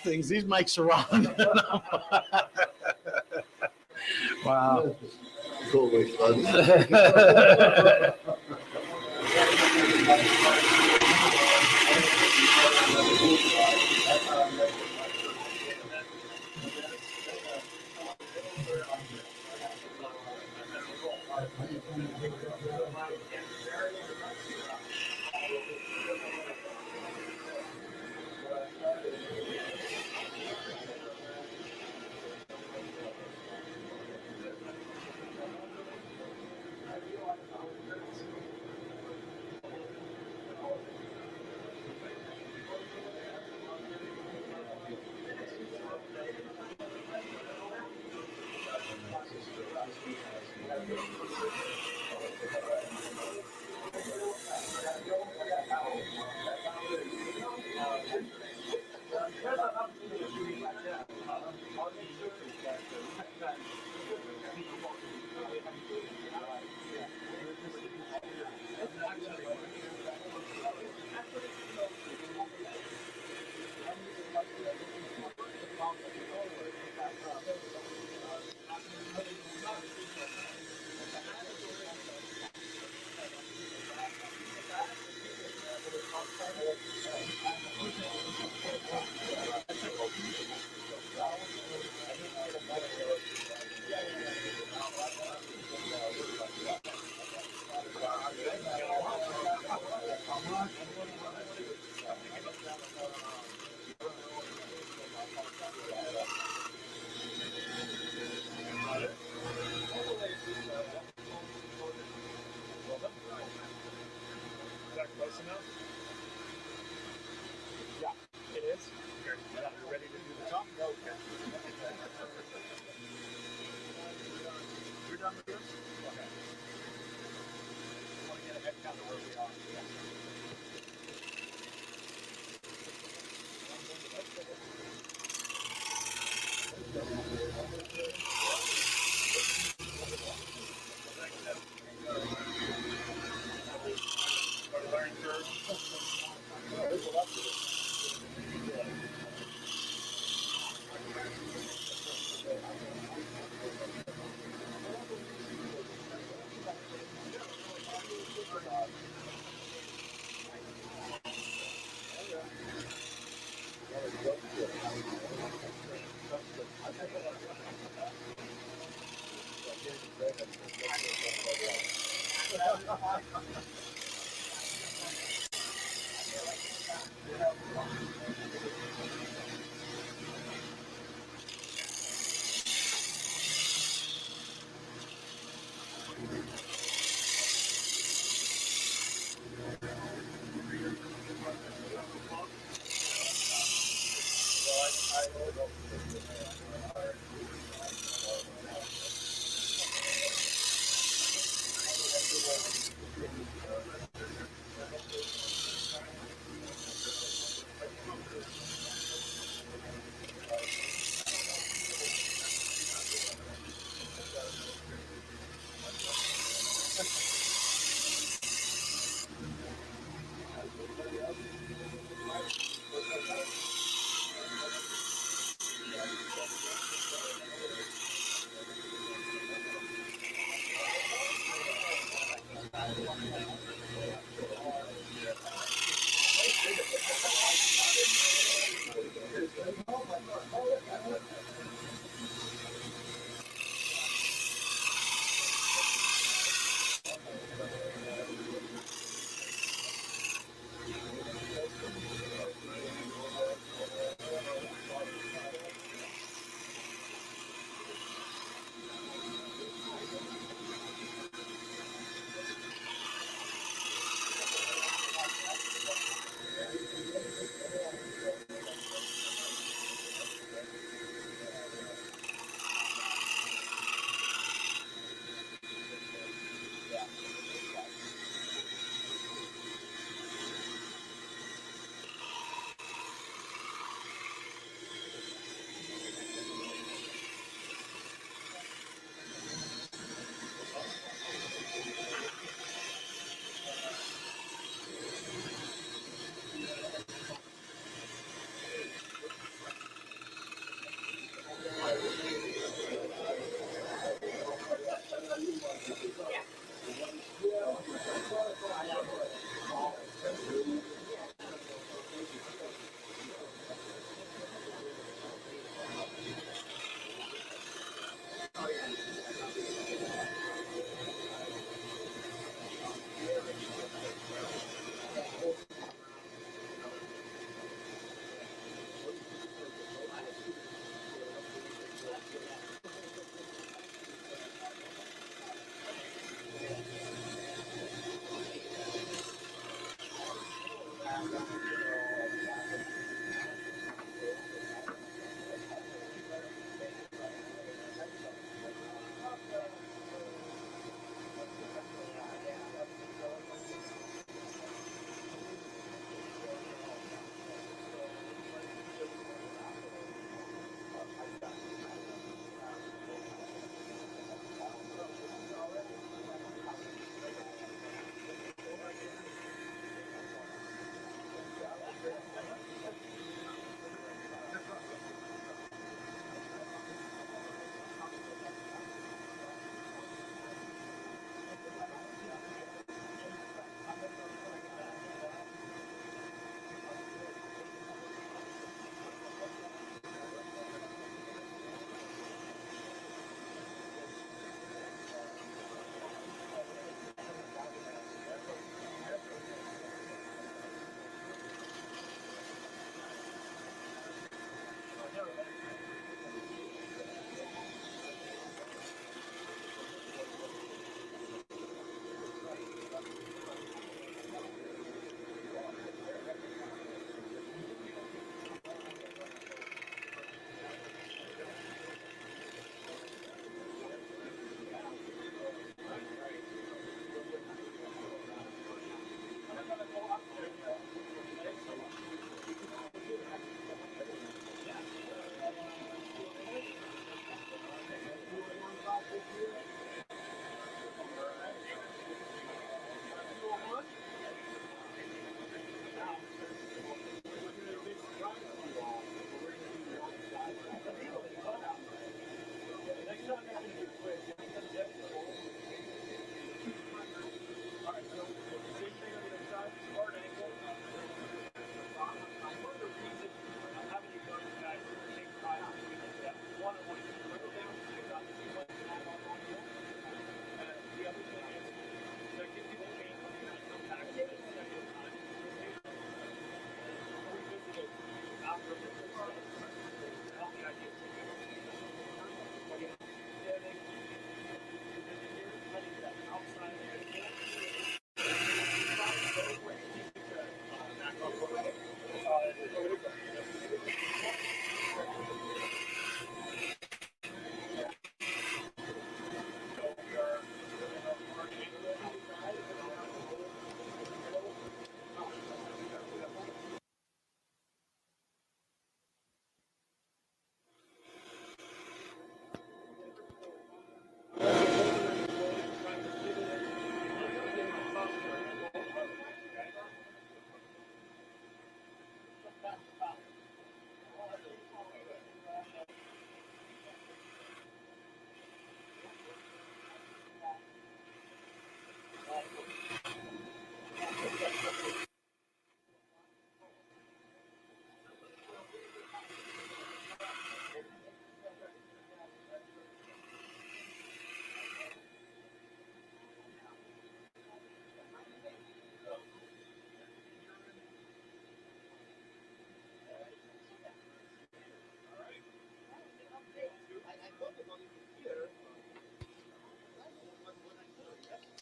These mics are on. Wow. Totally fun. Is that close enough? Yeah, it is. Okay. Yeah, you ready to do the top? Okay. You're done with this? Okay. I want to get a head count of where we are. Learning curve.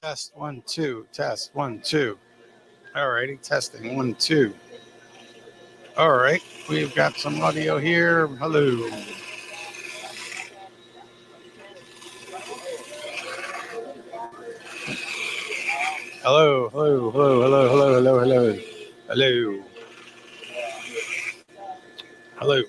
Test 1 2. Test 1 2. All righty, testing 1 2. All right, we've got some audio here. Hello. Hello, hello, hello, hello, hello, hello, hello, hello, hello.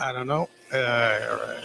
I don't know. All right.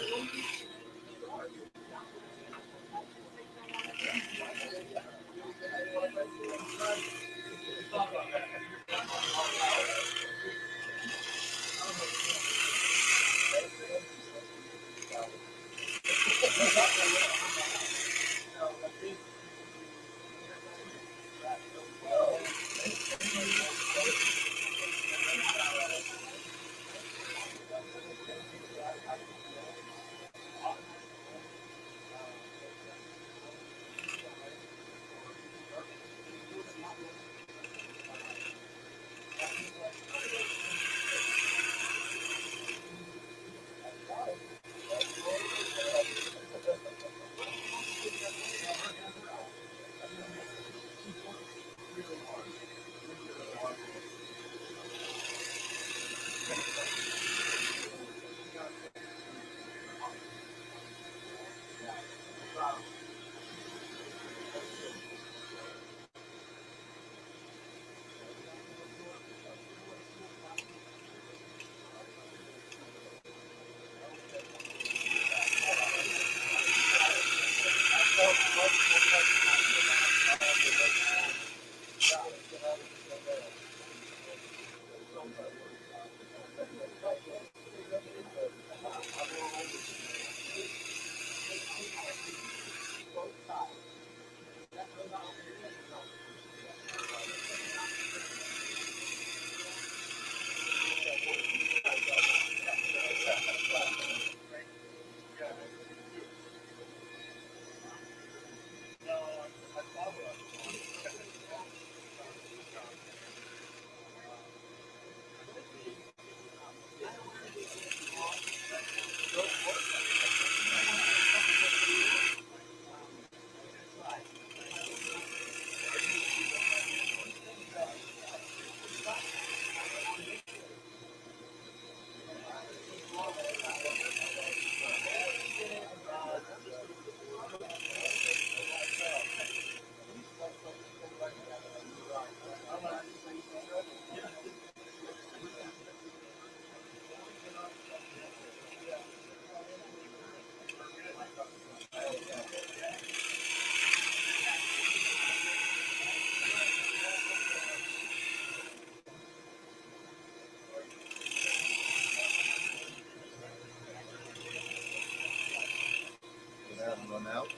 that and run out.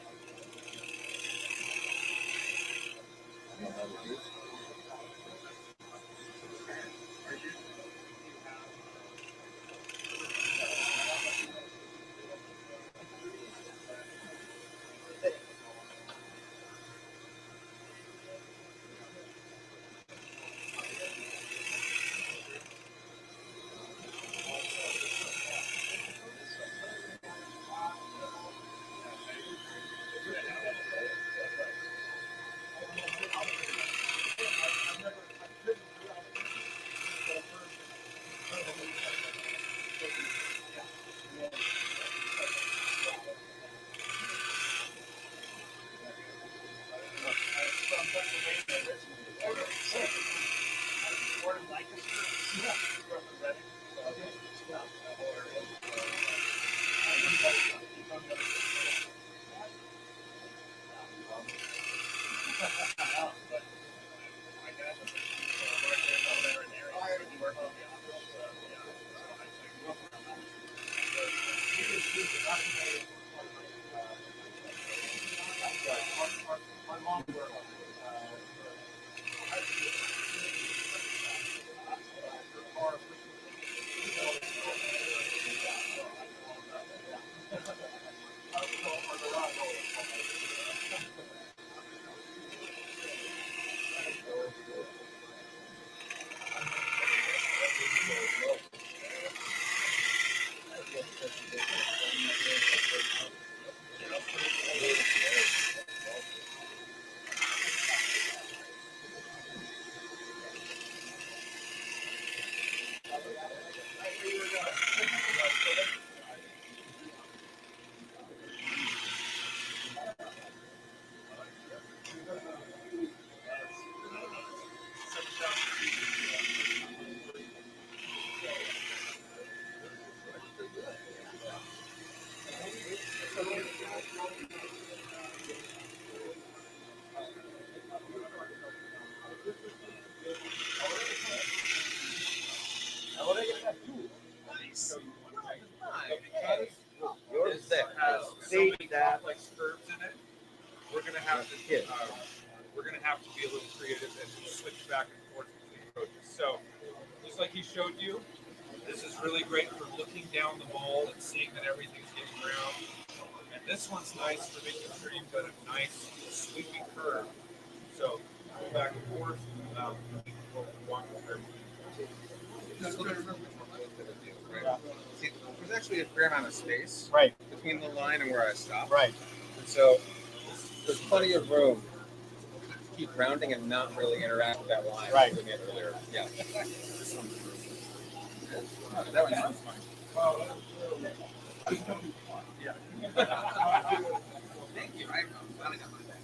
Yours that has so many complex curves in it, we're gonna have to be a little creative and switch back and forth between approaches. So, just like he showed you, this is really great for looking down the mold and seeing that everything's getting ground. And this one's nice for making sure you've got a nice sweeping curve. So, go back and forth. Just look at which one I was gonna do, right? See, there's actually a fair amount of space between the line and where I stop. Right. And so there's plenty of room to keep rounding and not really interact with that line. Right. We did earlier. Yeah. That one sounds fine. Yeah. Thank you. I'm finally got my back.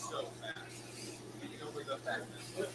So fast. You know where the fatness is.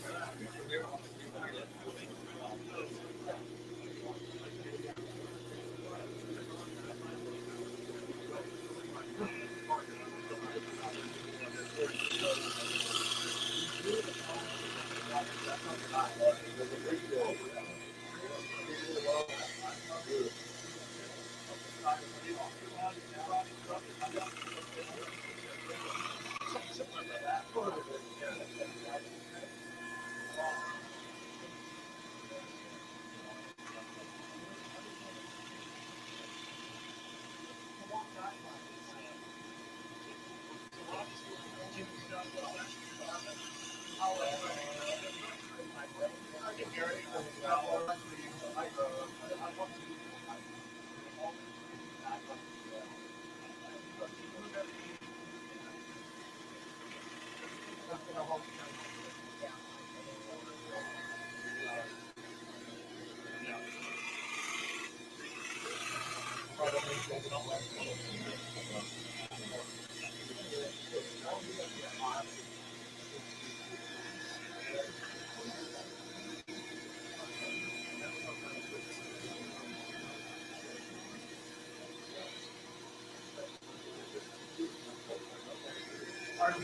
So,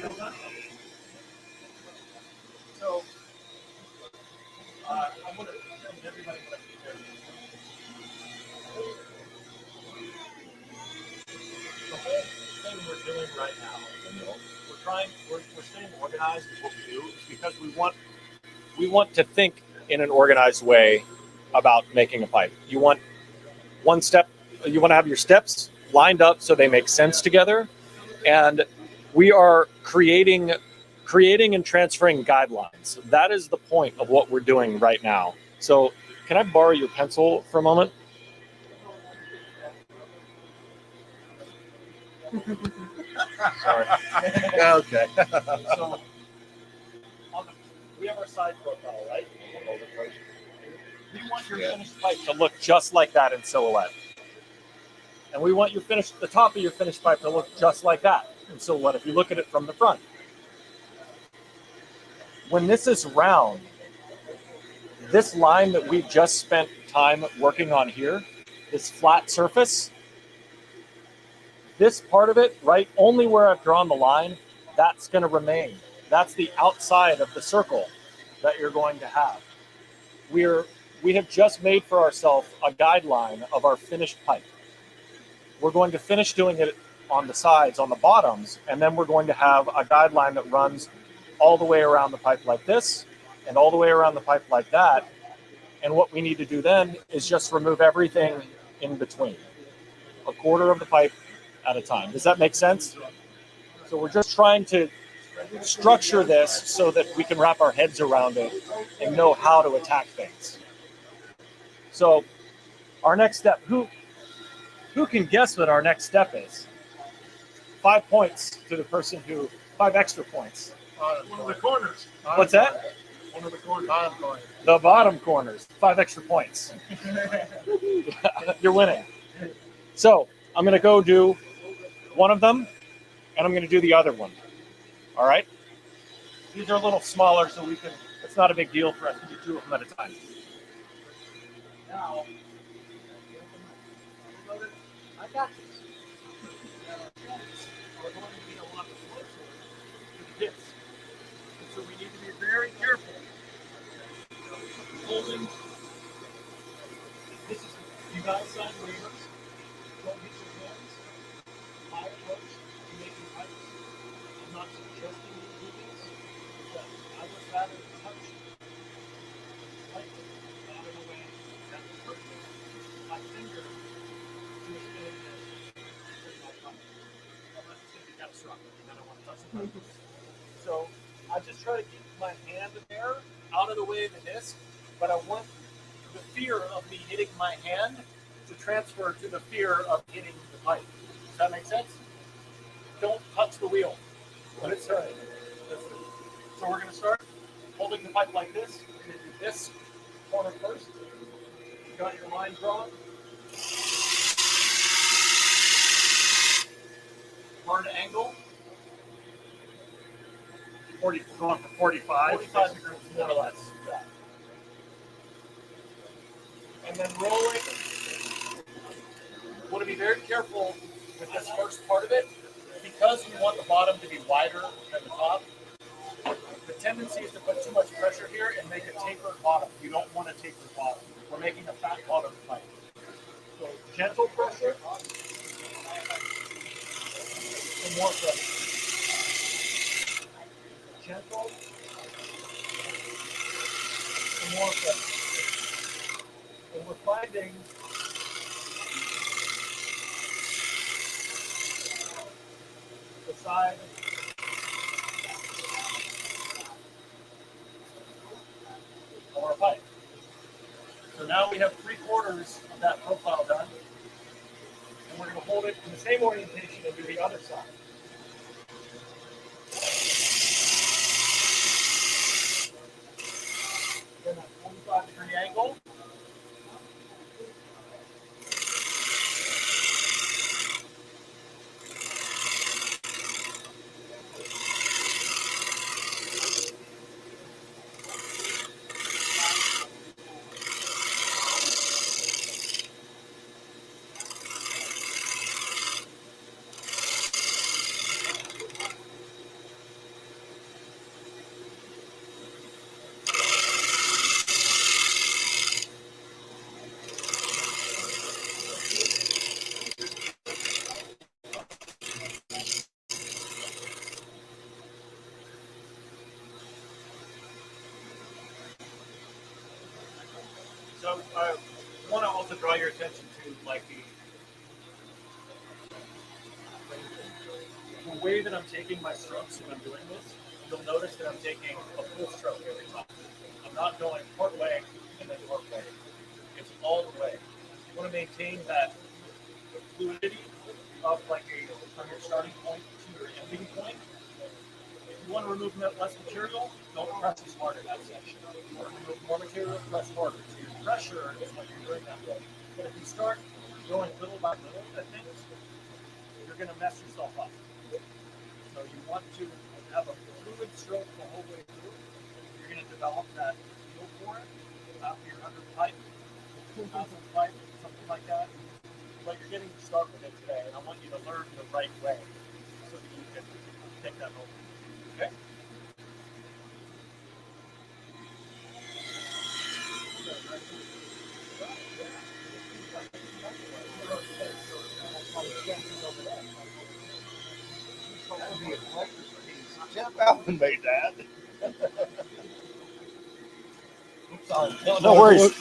I want to tell everybody what I'm prepared The whole thing we're doing right now, we're staying organized with what we do, is because we want to think in an organized way about making a pipe. You want you want to have your steps lined up so they make sense together, and we are creating and transferring guidelines. That is the point of what we're doing right now. So, can I borrow your pencil for a moment? Sorry. Okay. So, we have our side profile, right? We want your finished pipe to look just like that in silhouette. And we want the top of your finished pipe to look just like that in silhouette if you look at it from the front. When this is round, this line that we've just spent time working on here, this flat surface, this part of it, right, only where I've drawn the line, that's going to remain. That's the outside of the circle that you're going to have. We have just made for ourselves a guideline of our finished pipe. We're going to finish doing it on the sides, on the bottoms, and then we're going to have a guideline that runs all the way around the pipe like this and all the way around the pipe like that. And what we need to do then is just remove everything in between, a quarter of the pipe at a time. Does that make sense? So we're just trying to structure this so that we can wrap our heads around it and know how to attack things. So our next step, who can guess what our next step is? 5 points to the person 5 extra points. One of the corners. What's that? One of the corners. Bottom corner. The bottom corners, 5 extra points. You're winning. So I'm going to go do one of them, and I'm going to do the other one. All right? These are a little smaller, so it's not a big deal for us to do 2 of them at a time. Now, I got this. We're going to be a lot closer to the hits. So we need to be very careful. Holding. This is, you guys sign waivers. Don't hit your hands. My approach to making pipes. I'm not suggesting you do this, but I would rather touch lightly, not in a way that would hurt my finger to extend this my pipe. Unless it's going to be catastrophic, and then I want to touch the pipe. So I just try to keep my hand there, out of the way of the disc, but I want the fear of me hitting my hand to transfer to the fear of hitting the pipe. Does that make sense? Don't touch the wheel when it's turning. So we're going to start holding the pipe like this. We're going to do this corner first. You got your line drawn. Hard angle. Going for 45. 45 degrees, more or less. Yeah. And then rolling. Want to be very careful with this first part of it, because you want the bottom to be wider than the top. The tendency is to put too much pressure here and make a tapered bottom. You don't want a tapered bottom. We're making a fat bottom pipe. So gentle pressure and more pressure. Gentle and more pressure. And we're finding the side of our pipe. So now we have 3/4 of that profile done. And we're going to hold it in the same orientation and do the other side. Then a 45-degree angle. So I want to also draw your attention to like the way that I'm taking my strokes when I'm doing this. You'll notice that I'm taking a full stroke every time. I'm not going part way and then part way. It's all the way. You want to maintain that fluidity of like from your starting point to your ending point. If you want to remove less material, don't press as hard in that section. If you want to remove more material, press harder. So your pressure is what you're doing that way. But if you start going little by little at things, you're going to mess yourself up. So you want to have a fluid stroke the whole way through. You're going to develop that feel for it after you're under the pipe, nozzle pipe, something like that. But you're getting to start with it today, and I want you to learn the right way so that you can take that home. Okay? Jeff Alvin made that. No worries.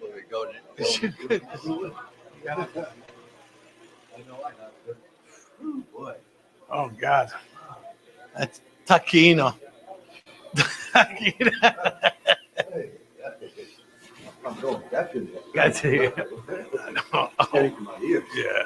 There we go. Oh God, that's taquino. Taquino. I'm going definitely. That's it. Getting to my ears. Yeah.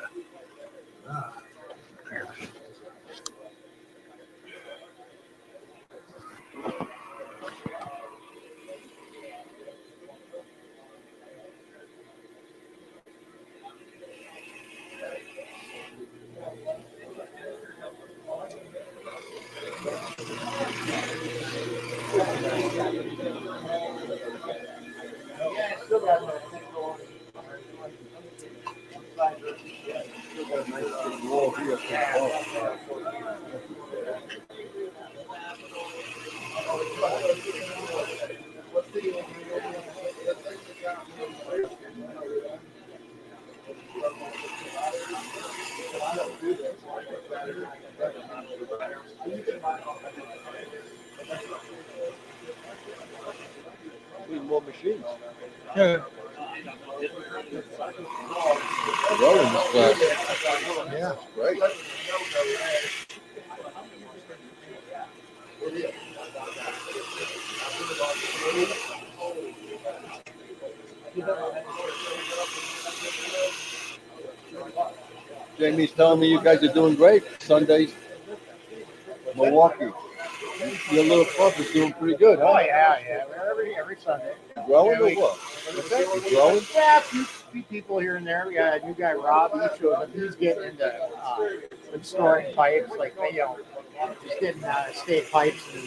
Need more machines. Yeah. Rolling this class. Yeah. Great. Jamie's telling me you guys are doing great. Sundays, Milwaukee. Your little club is doing pretty good, huh? Oh yeah. Every Sunday. Growing Yeah, or what? You growing? Yeah, a few people here and there. We got a new guy, Rob. He shows up. He's getting into storing pipes, like just getting state pipes and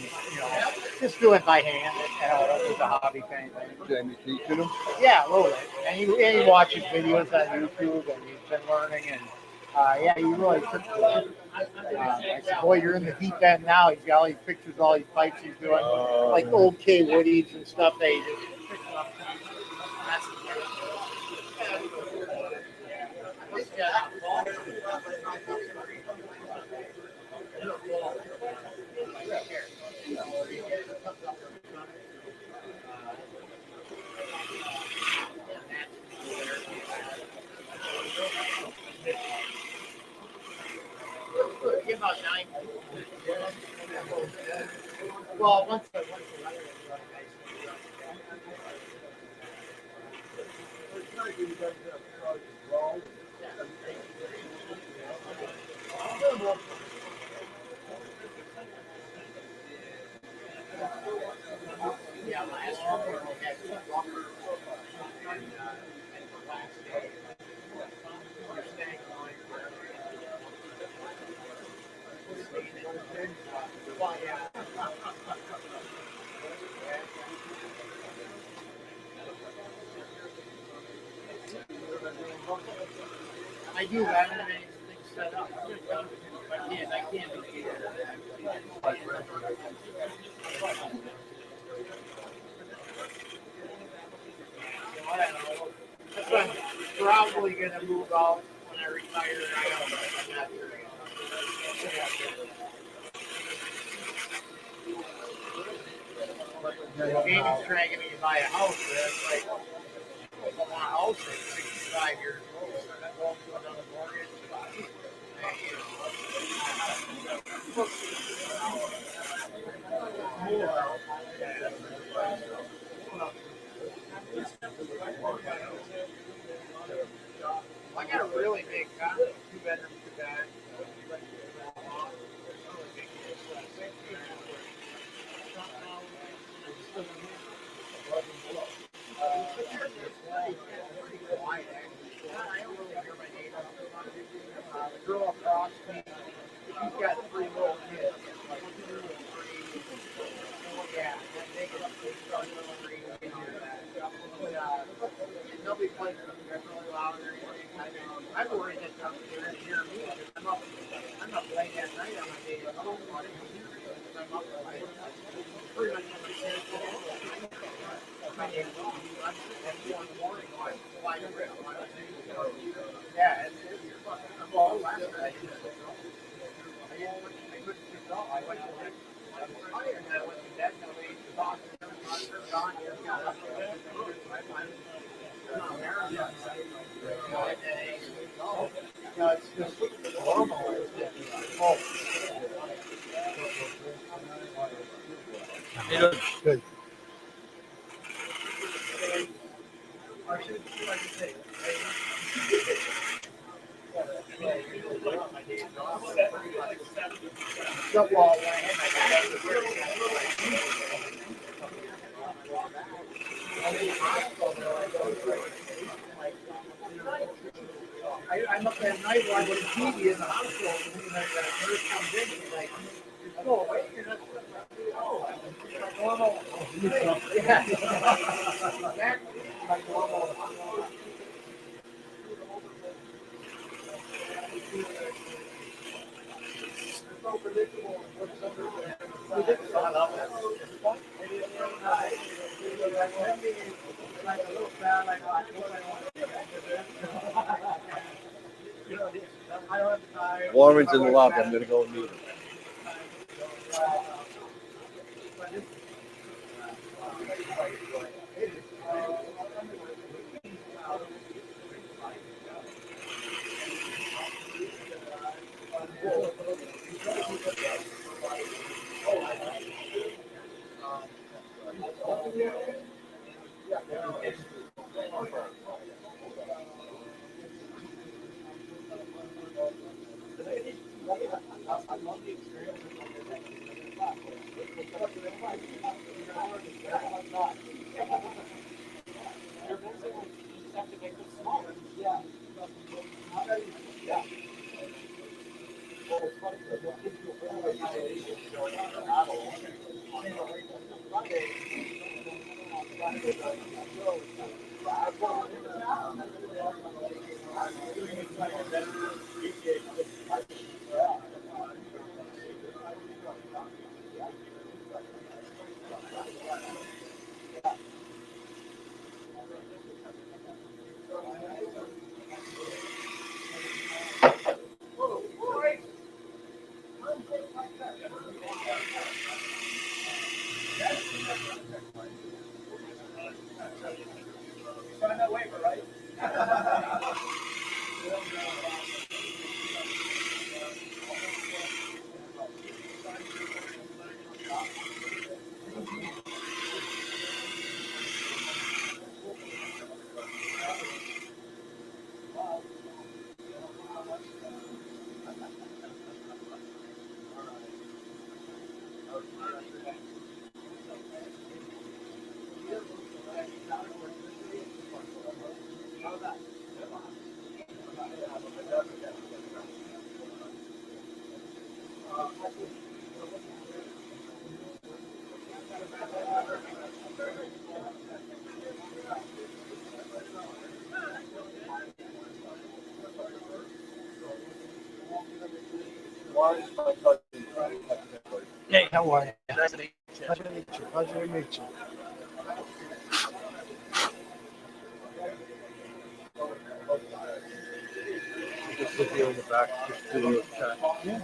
just do it by hand. It's a hobby kind of thing. Jamie teaching them? Yeah, a little bit. And he watches videos on YouTube, and he's been learning. And yeah, he really took to it. I said, boy, you're in the deep end now. He's got all these pictures, all these pipes he's doing, like old K Woodies and stuff. They just pick them up. About 9. Well, once the yeah, last year we had 2 runners. I do. I don't have anything set up. I can't do it. That's what I'm probably going to move out when I retire. I don't know. I'm not sure. Jamie's trying to get me to buy a house. That's like, I want a house at 65 years old. The girl across me, she's got 3 little kids. Yeah, they can nobody plays really loud or anything. I'm worried that they're going to hear me because I'm up late at night on my day. I'm up pretty much every day. My day, I'm at 4 in the morning, flying around. Yeah, I'm all last night. I couldn't sleep at all. I went to bed. I was tired and I went to bed until 8 o'clock. Gone, just got up. It's just normal. Good. I'm up at night watching TV in the hospital, and the nurse comes in, she's like, "Oh, wait, you're not like normal." Yeah, exactly. Like normal. So predictable. I love it. Like a little bad, like Warren's in the lobby. I'm going to go and meet him. Hey, how are you? Nice to meet you. Pleasure to meet you. Pleasure to meet you. Just sit here in the back, just do a chat. Yeah.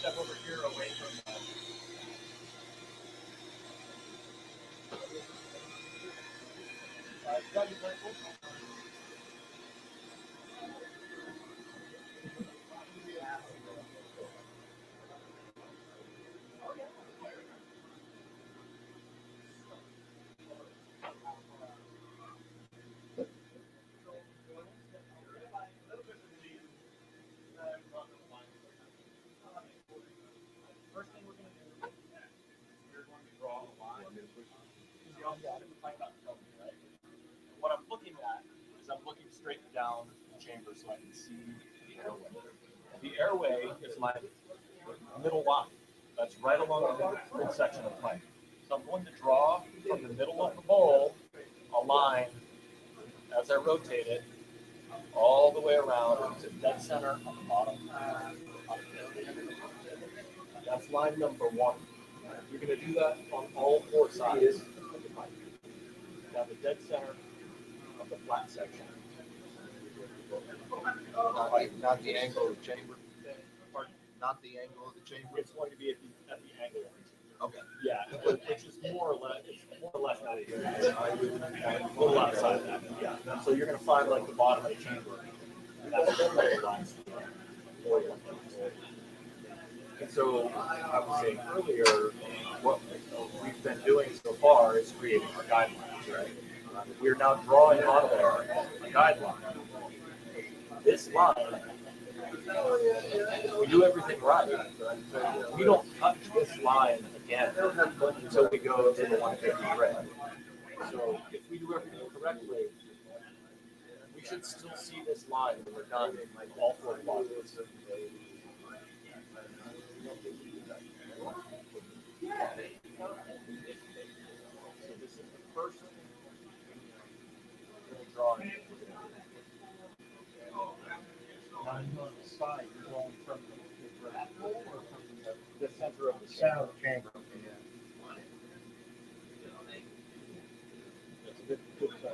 Step over here away from that. First thing we're going to do is we're going to draw a line. Right? What I'm looking at is I'm looking straight down the chamber so I can see the airway. The airway is my middle line. That's right along the midsection of the pipe. So I'm going to draw from the middle of the bowl a line as I rotate it all the way around to dead center on the bottom. That's line number one. You're going to do that on all four sides of the pipe. Now the dead center of the flat section. Not the angle of the chamber. Pardon? Not the angle of the chamber. It's going to be at the angle of the chamber. Okay. Yeah, which is more or less out of here. A little outside of that. Yeah. So you're going to find like the bottom of the chamber. And that's the lines. And so I was saying earlier, what we've been doing so far is creating our guidelines, right? We're now drawing on there a guideline. This line, we do everything right. We don't touch this line again until we go to the 150 grid. So if we do everything correctly, we should still see this line when we're done in like all four quadrants. So this is the first drawing. Now you're on the side, you're going from the draft hole or from the center of the chamber? That's a good question.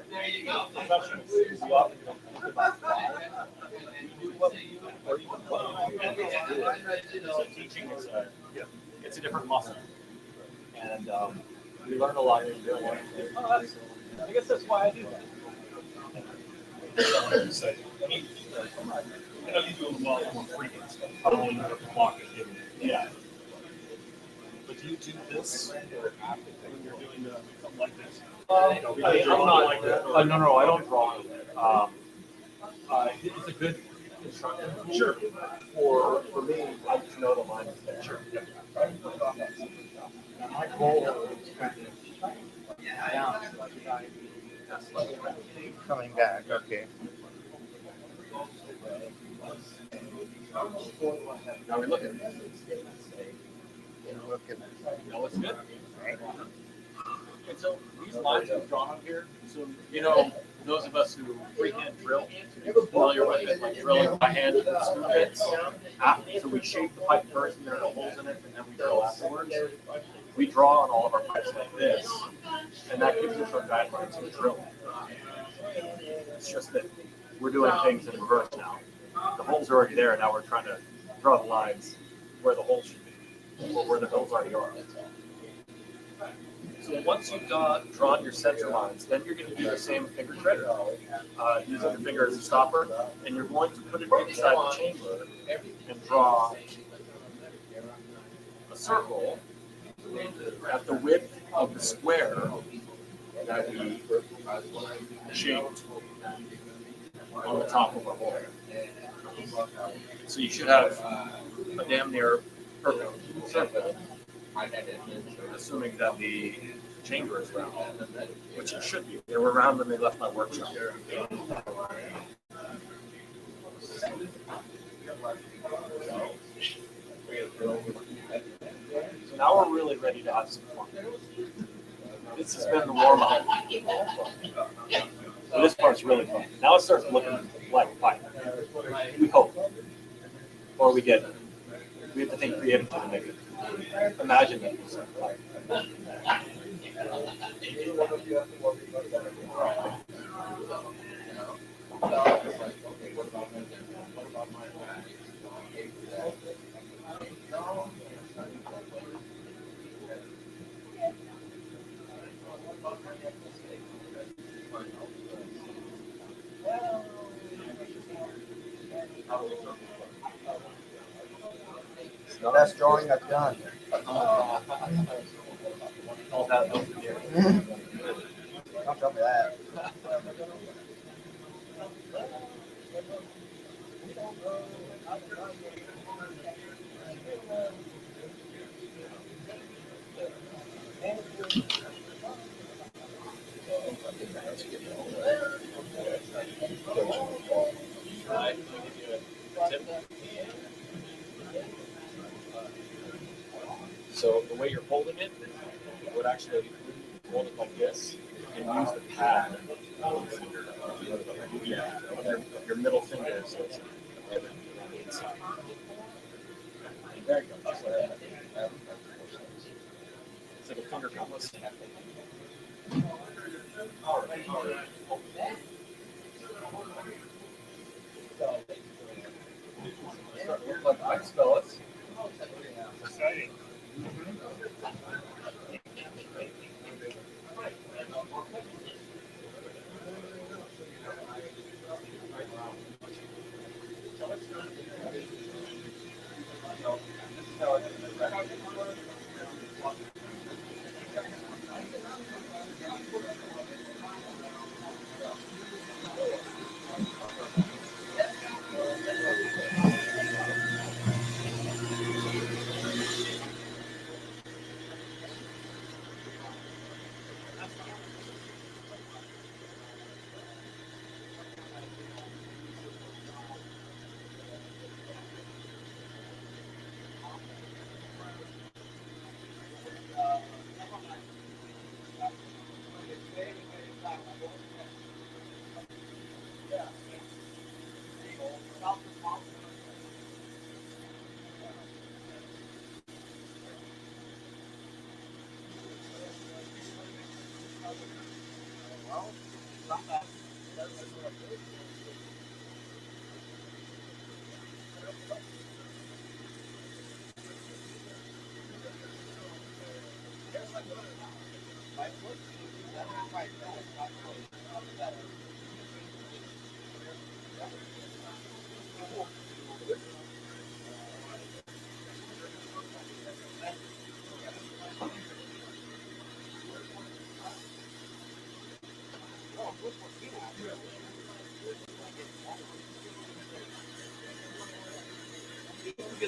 There you go. So teaching is it's a different muscle, and we learn a lot in doing it. I guess that's why I do that. I know you do a lot more frequent stuff. I don't want to block it. Yeah. But do you do this when you're doing something like this? I'm not like that. No, I don't draw. It's a good instruction. Sure. For me, I just know the line is there. Sure. Yep. My goal is kind of down, coming back. Okay. Now we look at this. No, it's good. And so these lines I've drawn on here, so those of us who freehand drill, familiar with it, like drilling by hand with screw bits. So we shape the pipe first, and there are holes in it, and then we drill afterwards. We draw on all of our pipes like this, and that gives us our guidelines to drill. It's just that we're doing things in reverse now. The holes are already there, and now we're trying to draw the lines where the holes should be, or where the holes already are. So once you've drawn your center lines, then you're going to do the same finger trick, using your finger as a stopper, and you're going to put it inside the chamber and draw a circle at the width of the square that we shaped on the top of our hole. So you should have a damn near perfect circle, assuming that the chamber is round, which it should be. They were round when they left my workshop. So now we're really ready to have some fun. This has been the warm-up. So this part's really fun. Now it starts looking like a pipe. We hope. Or we have to think creatively to make it. Imagine it. Best drawing I've done. All that over here. Don't tell me that. So the way you're holding it, you would actually hold it like this and use the pad of your middle finger. So it's on the inside. There you go. Just like that. It's like a finger compass. All right. Starting to look like ice, fellas. Exciting.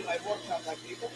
I workshop like people.